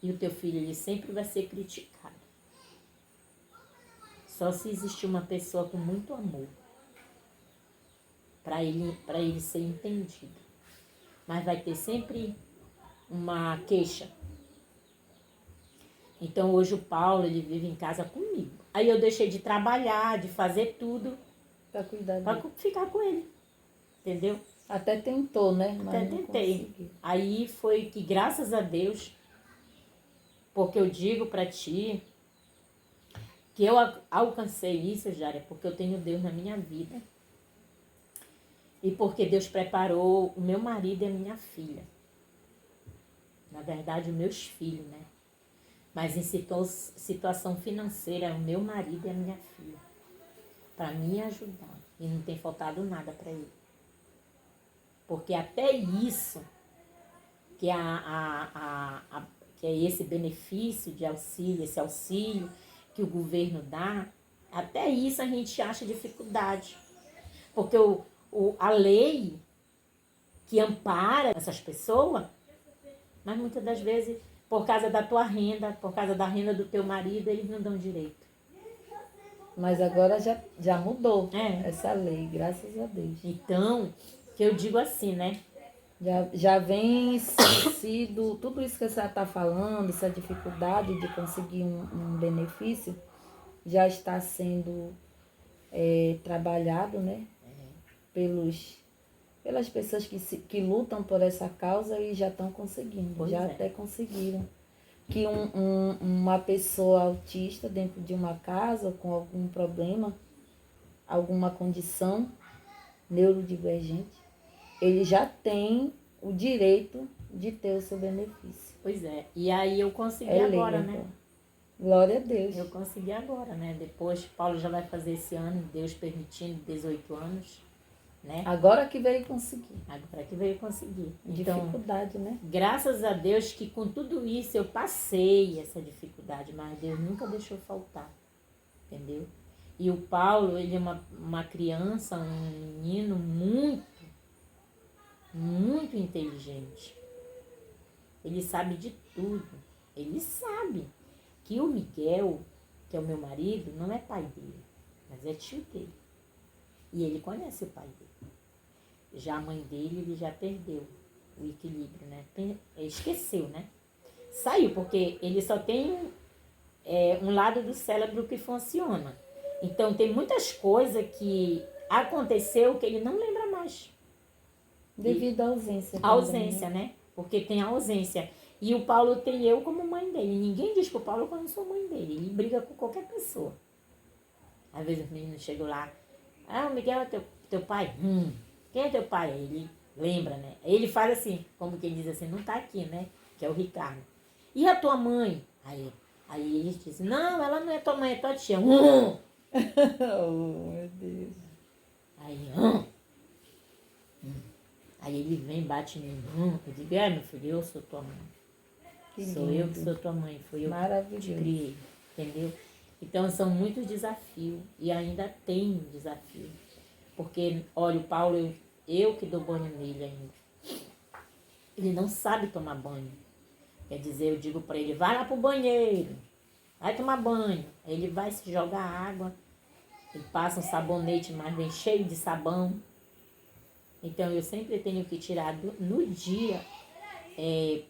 [SPEAKER 2] E o teu filho, ele sempre vai ser criticado. Só se existir uma pessoa com muito amor para ele ser entendido. Mas vai ter sempre uma queixa. Então hoje o Paulo, ele vive em casa comigo. Aí eu deixei de trabalhar, de fazer tudo,
[SPEAKER 1] Pra cuidar
[SPEAKER 2] para
[SPEAKER 1] dele.
[SPEAKER 2] ficar com ele, entendeu?
[SPEAKER 1] Até tentou, né? Mas
[SPEAKER 2] Até
[SPEAKER 1] não
[SPEAKER 2] tentei.
[SPEAKER 1] conseguiu.
[SPEAKER 2] Aí foi que, graças a Deus, porque eu digo para ti que eu alcancei isso, Jária, porque eu tenho Deus na minha vida. E porque Deus preparou o meu marido e a minha filha. Na verdade, os meus filhos, né? Mas em situação financeira, o meu marido e a minha filha. Para me ajudar. E não tem faltado nada para ele. Porque até isso, que, que é esse benefício de auxílio, esse auxílio que o governo dá, até isso a gente acha dificuldade. Porque a lei que ampara essas pessoas, mas muitas das vezes, por causa da tua renda, por causa da renda do teu marido, eles não dão direito.
[SPEAKER 1] Mas agora já mudou
[SPEAKER 2] É.
[SPEAKER 1] essa lei, graças a Deus.
[SPEAKER 2] Então, que eu digo assim, né?
[SPEAKER 1] Já vem sido tudo isso que você está falando, essa dificuldade de conseguir um benefício, já está sendo trabalhado, né? Pelas pessoas que lutam por essa causa e já estão conseguindo,
[SPEAKER 2] Pois
[SPEAKER 1] já
[SPEAKER 2] é.
[SPEAKER 1] até conseguiram. Que uma pessoa autista dentro de uma casa com algum problema, alguma condição neurodivergente, ele já tem o direito de ter o seu benefício.
[SPEAKER 2] Pois é. E aí eu consegui
[SPEAKER 1] É lei
[SPEAKER 2] agora, né?
[SPEAKER 1] agora. Glória a Deus.
[SPEAKER 2] Eu consegui agora, né? Depois, Paulo já vai fazer esse ano, Deus permitindo, 18 anos, né?
[SPEAKER 1] Agora que veio conseguir.
[SPEAKER 2] Agora que veio conseguir. Então,
[SPEAKER 1] Dificuldade, né?
[SPEAKER 2] graças a Deus que com tudo isso eu passei essa dificuldade, mas Deus nunca deixou faltar, entendeu? E o Paulo, ele é uma criança, um menino muito inteligente. Ele sabe de tudo. Ele sabe que o Miguel, que é o meu marido, não é pai dele, mas é tio dele. E ele conhece o pai dele. Já a mãe dele, ele já perdeu o equilíbrio, né? Esqueceu, né? Saiu, porque ele só tem um lado do cérebro que funciona. Então, tem muitas coisas que aconteceu que ele não lembra mais.
[SPEAKER 1] Devido à ausência.
[SPEAKER 2] A ausência, né? Porque tem a ausência. E o Paulo tem eu como mãe dele. Ninguém diz pro Paulo que eu não sou mãe dele. Ele briga com qualquer pessoa. Às vezes os meninos chegam lá. Ah, o Miguel é teu pai? Quem é teu pai? Ele lembra, né? Ele faz assim, como quem diz assim, não tá aqui, né? Que é o Ricardo. E a tua mãe? Aí ele diz, não, ela não é tua mãe, é tua tia.
[SPEAKER 1] Oh, meu Deus.
[SPEAKER 2] Aí, Aí ele vem, bate em mim. Eu digo, meu filho, eu sou tua mãe. Sou eu que sou tua mãe. Foi eu que te criei. Entendeu? Então são muitos desafios. E ainda tem desafio. Porque, olha, o Paulo, eu que dou banho nele ainda. Ele não sabe tomar banho. Quer dizer, eu digo para ele, vai lá pro banheiro. Vai tomar banho. Aí ele vai se jogar água. Ele passa um sabonete, mas vem cheio de sabão. Então, eu sempre tenho que tirar no dia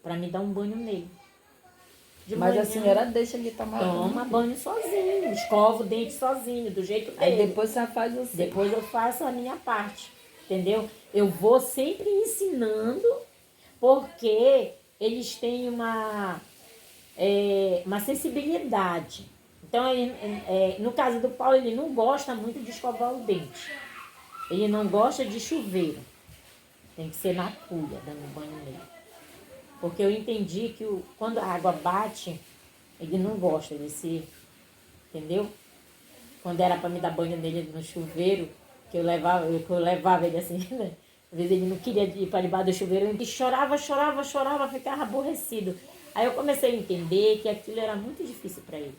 [SPEAKER 2] para me dar um banho nele.
[SPEAKER 1] Mas manhã, a senhora deixa ele tomar banho?
[SPEAKER 2] Toma banho sozinho, escova o dente sozinho, do jeito dele.
[SPEAKER 1] Aí depois você faz você.
[SPEAKER 2] Depois eu faço a minha parte, entendeu? Eu vou sempre ensinando, porque eles têm uma sensibilidade. Então, no caso do Paulo, ele não gosta muito de escovar o dente. Ele não gosta de chuveiro. Tem que ser na cuia, dando banho nele. Porque eu entendi que quando a água bate, ele não gosta desse... Entendeu? Quando era para me dar banho nele no chuveiro, que eu levava ele assim, né? Às vezes ele não queria ir para debaixo do chuveiro, ele chorava, ficava aborrecido. Aí eu comecei a entender que aquilo era muito difícil para ele.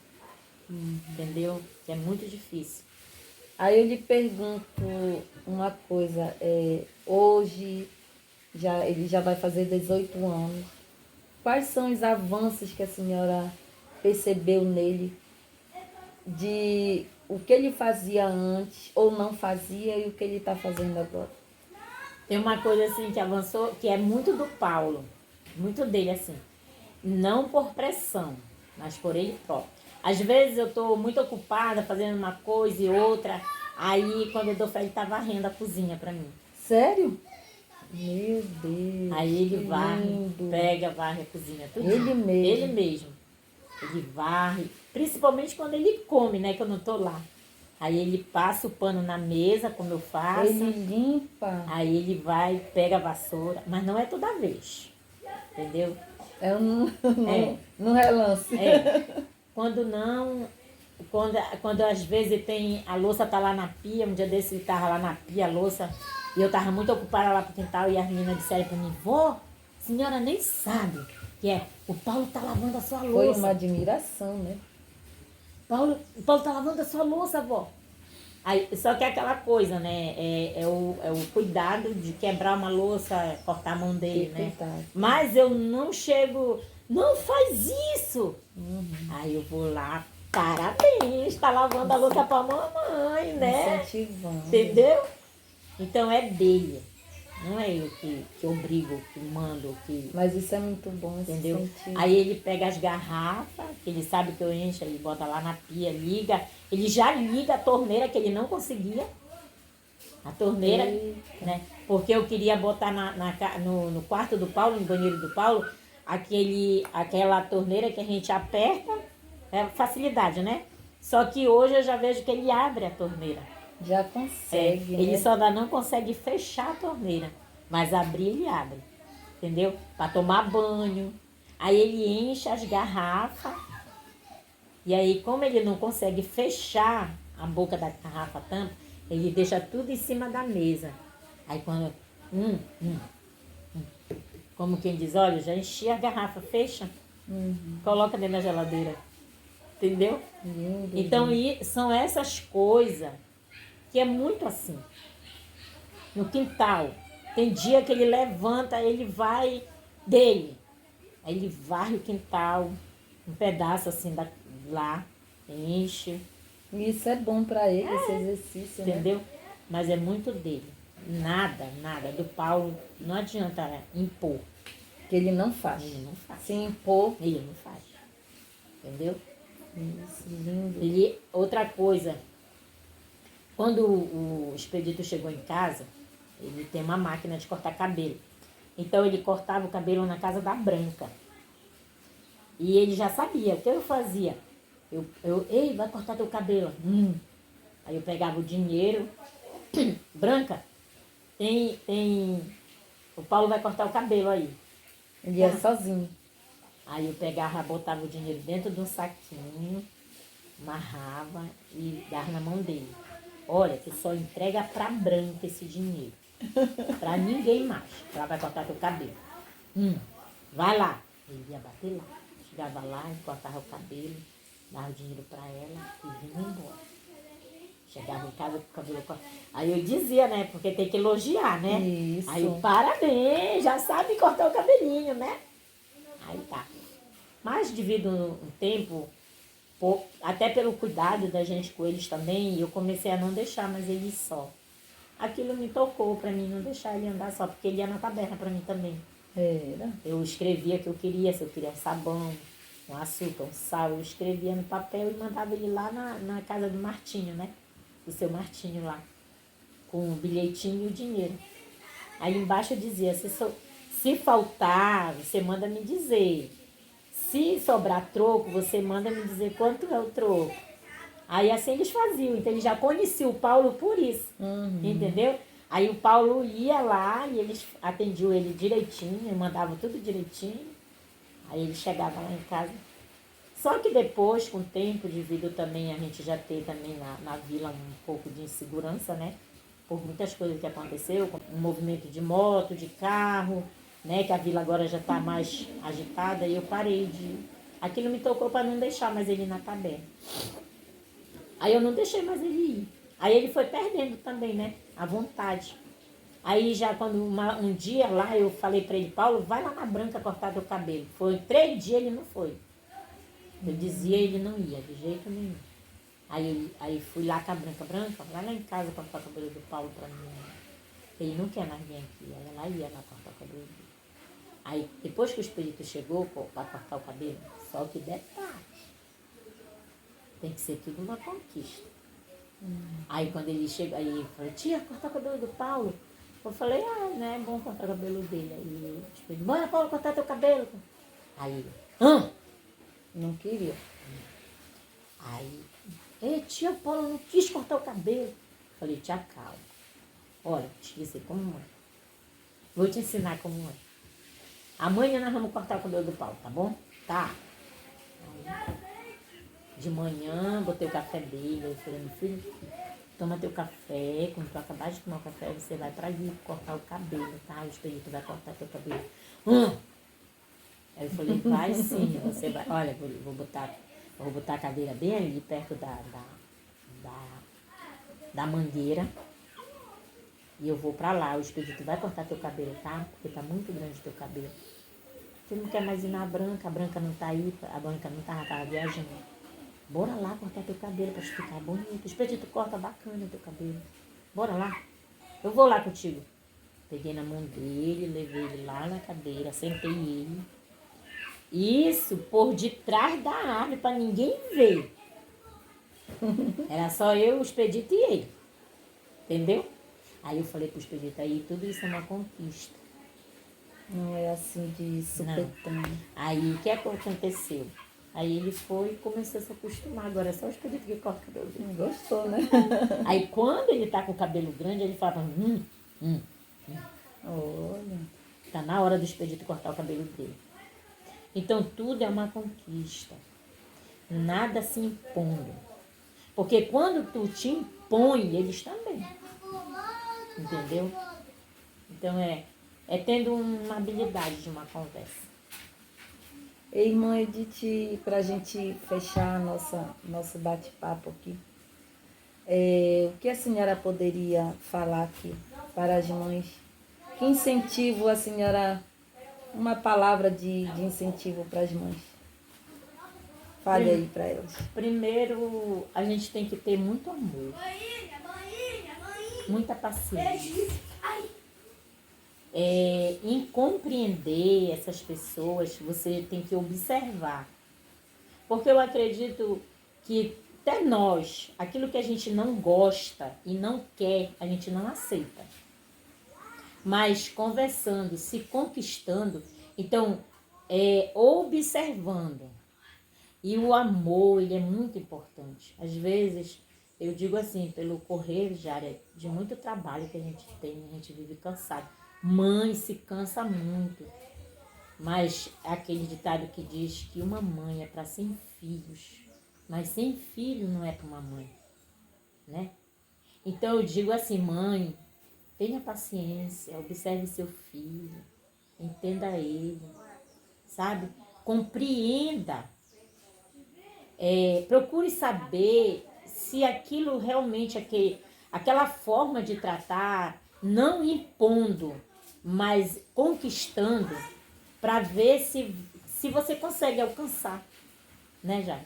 [SPEAKER 2] Entendeu? Que é muito difícil.
[SPEAKER 1] Aí eu lhe pergunto uma coisa, hoje ele já vai fazer 18 anos. Quais são os avanços que a senhora percebeu nele de o que ele fazia antes ou não fazia e o que ele está fazendo agora?
[SPEAKER 2] Tem uma coisa assim que avançou, que é muito do Paulo, muito dele assim, não por pressão, mas por ele próprio. Às vezes eu estou muito ocupada fazendo uma coisa e outra, Aí, quando eu dou fé, ele tá varrendo a cozinha pra mim.
[SPEAKER 1] Sério? Meu Deus.
[SPEAKER 2] Aí ele
[SPEAKER 1] que
[SPEAKER 2] varre,
[SPEAKER 1] lindo.
[SPEAKER 2] pega, varre a cozinha. Tudo.
[SPEAKER 1] Ele mesmo.
[SPEAKER 2] Ele mesmo. Ele varre. Principalmente quando ele come, né? Que eu não tô lá. Aí ele passa o pano na mesa, como eu faço.
[SPEAKER 1] Ele limpa.
[SPEAKER 2] Aí ele vai, pega a vassoura. Mas não é toda vez. Entendeu?
[SPEAKER 1] É um,
[SPEAKER 2] É.
[SPEAKER 1] no relance.
[SPEAKER 2] É. Quando não... Quando às vezes tem... A louça tá lá na pia. Um dia desse ele tava lá na pia, a louça... E eu tava muito ocupada lá pro quintal e as meninas disseram pra mim, vó, senhora nem sabe que é, o Paulo tá lavando a sua
[SPEAKER 1] Foi
[SPEAKER 2] louça.
[SPEAKER 1] uma admiração, né?
[SPEAKER 2] O Paulo tá lavando a sua louça, vó. Aí, só que é aquela coisa, né? É o cuidado de quebrar uma louça, cortar a mão dele, né?
[SPEAKER 1] Coitado.
[SPEAKER 2] Mas eu não chego, não faz isso. Aí eu vou lá, parabéns, tá lavando a louça pra mamãe, né?
[SPEAKER 1] Incentivando.
[SPEAKER 2] Entendeu? Então é dele. Não é eu que obrigo, que mando, que...
[SPEAKER 1] Mas isso é muito bom, esse
[SPEAKER 2] Entendeu?
[SPEAKER 1] incentivo.
[SPEAKER 2] Aí ele pega as garrafas, que ele sabe que eu encho, ele bota lá na pia, liga. Ele já liga a torneira, que ele não conseguia. A torneira, né? Porque eu queria botar no quarto do Paulo, no banheiro do Paulo, aquela torneira que a gente aperta, é facilidade, né? Só que hoje eu já vejo que ele abre a torneira.
[SPEAKER 1] Já consegue,
[SPEAKER 2] Ele
[SPEAKER 1] né?
[SPEAKER 2] só ainda não consegue fechar a torneira, mas abrir ele abre, entendeu? Para tomar banho. Aí ele enche as garrafas, e aí como ele não consegue fechar a boca da garrafa, a tampa, ele deixa tudo em cima da mesa. Aí quando, como quem diz, olha, já enchi a garrafa, fecha, coloca dentro da geladeira, entendeu?
[SPEAKER 1] Lindo,
[SPEAKER 2] Então
[SPEAKER 1] lindo.
[SPEAKER 2] são essas coisas que é muito assim. No quintal. Tem dia que ele levanta, ele vai dele. Aí ele varre o quintal, um pedaço assim lá, enche,
[SPEAKER 1] Isso é bom pra ele, esse exercício, né?
[SPEAKER 2] entendeu? Mas é muito dele. Nada, nada. Do Paulo não adianta impor.
[SPEAKER 1] Que ele não faz.
[SPEAKER 2] Ele não faz.
[SPEAKER 1] Se impor.
[SPEAKER 2] Ele não faz. Entendeu?
[SPEAKER 1] Isso, lindo.
[SPEAKER 2] Outra coisa, quando o Expedito chegou em casa, ele tem uma máquina de cortar cabelo. Então ele cortava o cabelo na casa da Branca. E ele já sabia o que eu fazia. Ei, vai cortar teu cabelo. Aí eu pegava o dinheiro. Branca, o Paulo vai cortar o cabelo aí.
[SPEAKER 1] Ele ia sozinho.
[SPEAKER 2] Aí eu pegava, botava o dinheiro dentro de um saquinho, amarrava e dava na mão dele. Olha, tu só entrega pra Branca esse dinheiro. Pra ninguém mais. Ela vai cortar teu cabelo. Vai lá. Ele ia bater lá. Chegava lá e cortava o cabelo, dava o dinheiro pra ela e vinha embora. Chegava em casa com o cabelo cortado. Aí eu dizia, né? Porque tem que elogiar, né?
[SPEAKER 1] Isso.
[SPEAKER 2] Aí eu, parabéns, já sabe cortar o cabelinho, né? Aí tá. Mas devido um tempo, até pelo cuidado da gente com eles também, eu comecei a não deixar mais eles só. Aquilo me tocou pra mim não deixar ele andar só, porque ele ia na taberna pra mim também.
[SPEAKER 1] Era.
[SPEAKER 2] Eu escrevia o que eu queria, se eu queria um sabão, um açúcar, um sal, eu escrevia no papel e mandava ele lá na casa do Martinho, né? Do seu Martinho lá, com o bilhetinho e o dinheiro. Aí embaixo eu dizia, se faltar, você manda me dizer. Se sobrar troco, você manda me dizer quanto é o troco. Aí assim eles faziam, então eles já conheciam o Paulo por isso, entendeu? Aí o Paulo ia lá e eles atendiam ele direitinho, mandavam tudo direitinho. Aí ele chegava lá em casa. Só que depois, com o tempo, devido também a gente já ter também na vila um pouco de insegurança, né? Por muitas coisas que aconteceu, um movimento de moto, de carro, né? Que a vila agora já está mais agitada e eu parei de... Aquilo me tocou para não deixar mais ele ir na taberna. Aí eu não deixei mais ele ir. Aí ele foi perdendo também, né? A vontade. Aí já quando um dia lá eu falei para ele, Paulo, vai lá na Branca cortar teu cabelo. Foi 3 dias, ele não foi. Eu dizia, ele não ia, de jeito nenhum. Aí fui lá com a Branca, vai lá em casa cortar o cabelo do Paulo para mim. Ele não quer mais vir aqui. Aí ela ia lá cortar o cabelo dele. Aí depois que o espírito chegou para cortar o cabelo, só que detalhe. Tem que ser tudo uma conquista. Aí quando ele chegou, aí eu falei, tia, cortar o cabelo do Paulo. Eu falei, não é bom cortar o cabelo dele. Aí ele disse, bora, Paulo, cortar teu cabelo. Aí ele,
[SPEAKER 1] Não queria.
[SPEAKER 2] Aí, tia, Paulo não quis cortar o cabelo. Eu falei, tia, calma. Olha, vou te dizer como é. Vou te ensinar como é. Amanhã nós vamos cortar o cabelo do Paulo, tá bom? Tá. Aí, de manhã, botei o café dele. Eu falei, meu filho, toma teu café. Quando tu acabar de tomar o café, você vai pra ali cortar o cabelo, tá? O Expedito vai cortar teu cabelo. Aí eu falei, vai sim, você vai. Olha, vou botar a cadeira bem ali, perto da mangueira. E eu vou pra lá. O Expedito vai cortar teu cabelo, tá? Porque tá muito grande teu cabelo. Você não quer mais ir na Branca, a Branca não tá aí, a Branca não tava viajando. Bora lá cortar teu cabelo pra te ficar bonito. O Expedito corta bacana teu cabelo. Bora lá. Eu vou lá contigo. Peguei na mão dele, levei ele lá na cadeira, sentei ele. Isso por detrás da árvore, pra ninguém ver. Era só eu, o Expedito e ele. Entendeu? Aí eu falei pro Expedito, aí tudo isso é uma conquista.
[SPEAKER 1] Não é assim de supetão.
[SPEAKER 2] Aí o que aconteceu? Aí ele foi e começou a se acostumar. Agora é só o Expedito que corta o cabelo dele.
[SPEAKER 1] Gostou, né?
[SPEAKER 2] Aí quando ele tá com o cabelo grande, ele fala,
[SPEAKER 1] Olha.
[SPEAKER 2] tá na hora do Expedito cortar o cabelo dele. Então tudo é uma conquista. Nada se impondo. Porque quando tu te impõe, eles também. Entendeu? Então é tendo uma habilidade de uma conversa.
[SPEAKER 1] Ei, irmã Edith, para a gente fechar nosso bate-papo aqui, o que a senhora poderia falar aqui para as mães? Que incentivo a senhora, uma palavra de incentivo para as mães? Fale aí para elas.
[SPEAKER 2] Primeiro, a gente tem que ter muito amor, muita paciência. Em compreender essas pessoas, você tem que observar. Porque eu acredito que até nós, aquilo que a gente não gosta e não quer, a gente não aceita. Mas conversando, se conquistando, então, observando. E o amor, ele é muito importante. Às vezes, eu digo assim, pelo correr diário de muito trabalho que a gente tem, a gente vive cansado. Mãe se cansa muito. Mas é aquele ditado que diz que uma mãe é para 100 filhos, mas 100 filhos não é para uma mãe, né? Então eu digo assim, mãe, tenha paciência, observe seu filho, entenda ele, sabe? Compreenda, procure saber se aquilo realmente, aquela forma de tratar, não impondo, mas conquistando, para ver se você consegue alcançar, né, Jair?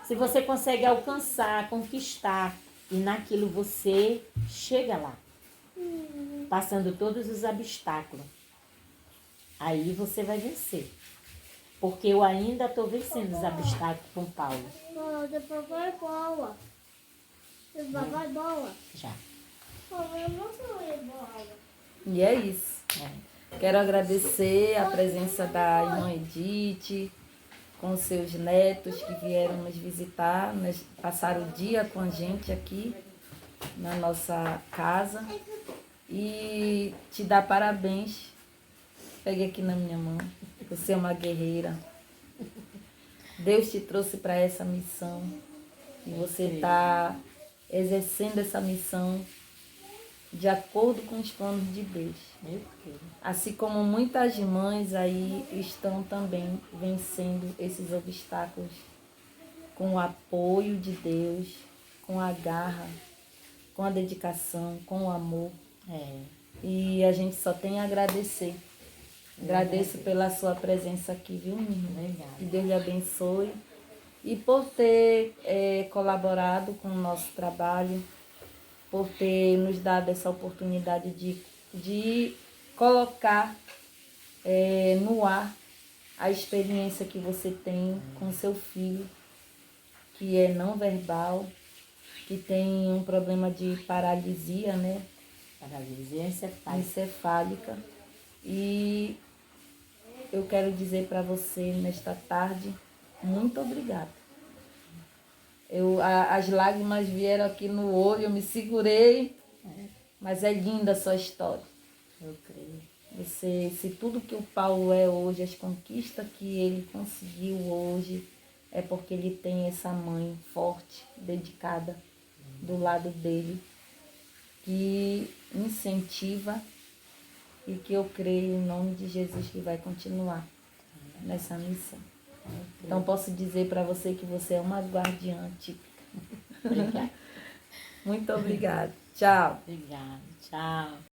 [SPEAKER 2] Se você consegue alcançar, conquistar, e naquilo você chega lá, passando todos os obstáculos. Aí você vai vencer. Porque eu ainda estou vencendo os obstáculos com o Paulo.
[SPEAKER 3] Depois vai bola. Depois vai bola.
[SPEAKER 2] Já.
[SPEAKER 3] Eu não sei bola.
[SPEAKER 1] E é isso. Quero agradecer a presença da irmã Edith, com seus netos que vieram nos visitar, passaram o dia com a gente aqui na nossa casa. E te dar parabéns. Pegue aqui na minha mão. Você é uma guerreira. Deus te trouxe para essa missão. E você está exercendo essa missão de acordo com os planos de Deus. Assim como muitas mães aí estão também vencendo esses obstáculos com o apoio de Deus, com a garra, com a dedicação, com o amor. E a gente só tem a agradecer. Agradeço pela sua presença aqui, viu, minha irmã?
[SPEAKER 2] Obrigada.
[SPEAKER 1] Que Deus lhe abençoe. E por ter colaborado com o nosso trabalho, por ter nos dado essa oportunidade de colocar no ar a experiência que você tem com seu filho, que é não verbal, que tem um problema de paralisia, né?
[SPEAKER 2] Paralisia encefálica.
[SPEAKER 1] Encefálica. E eu quero dizer para você nesta tarde, muito obrigada. As lágrimas vieram aqui no olho, eu me segurei, mas é linda a sua história.
[SPEAKER 2] Eu creio.
[SPEAKER 1] Se tudo que o Paulo é hoje, as conquistas que ele conseguiu hoje, é porque ele tem essa mãe forte, dedicada do lado dele, que incentiva e que eu creio em nome de Jesus que vai continuar nessa missão. Então posso dizer para você que você é uma guardiã típica.
[SPEAKER 2] Obrigada.
[SPEAKER 1] Muito obrigada. Tchau.
[SPEAKER 2] Obrigada. Tchau.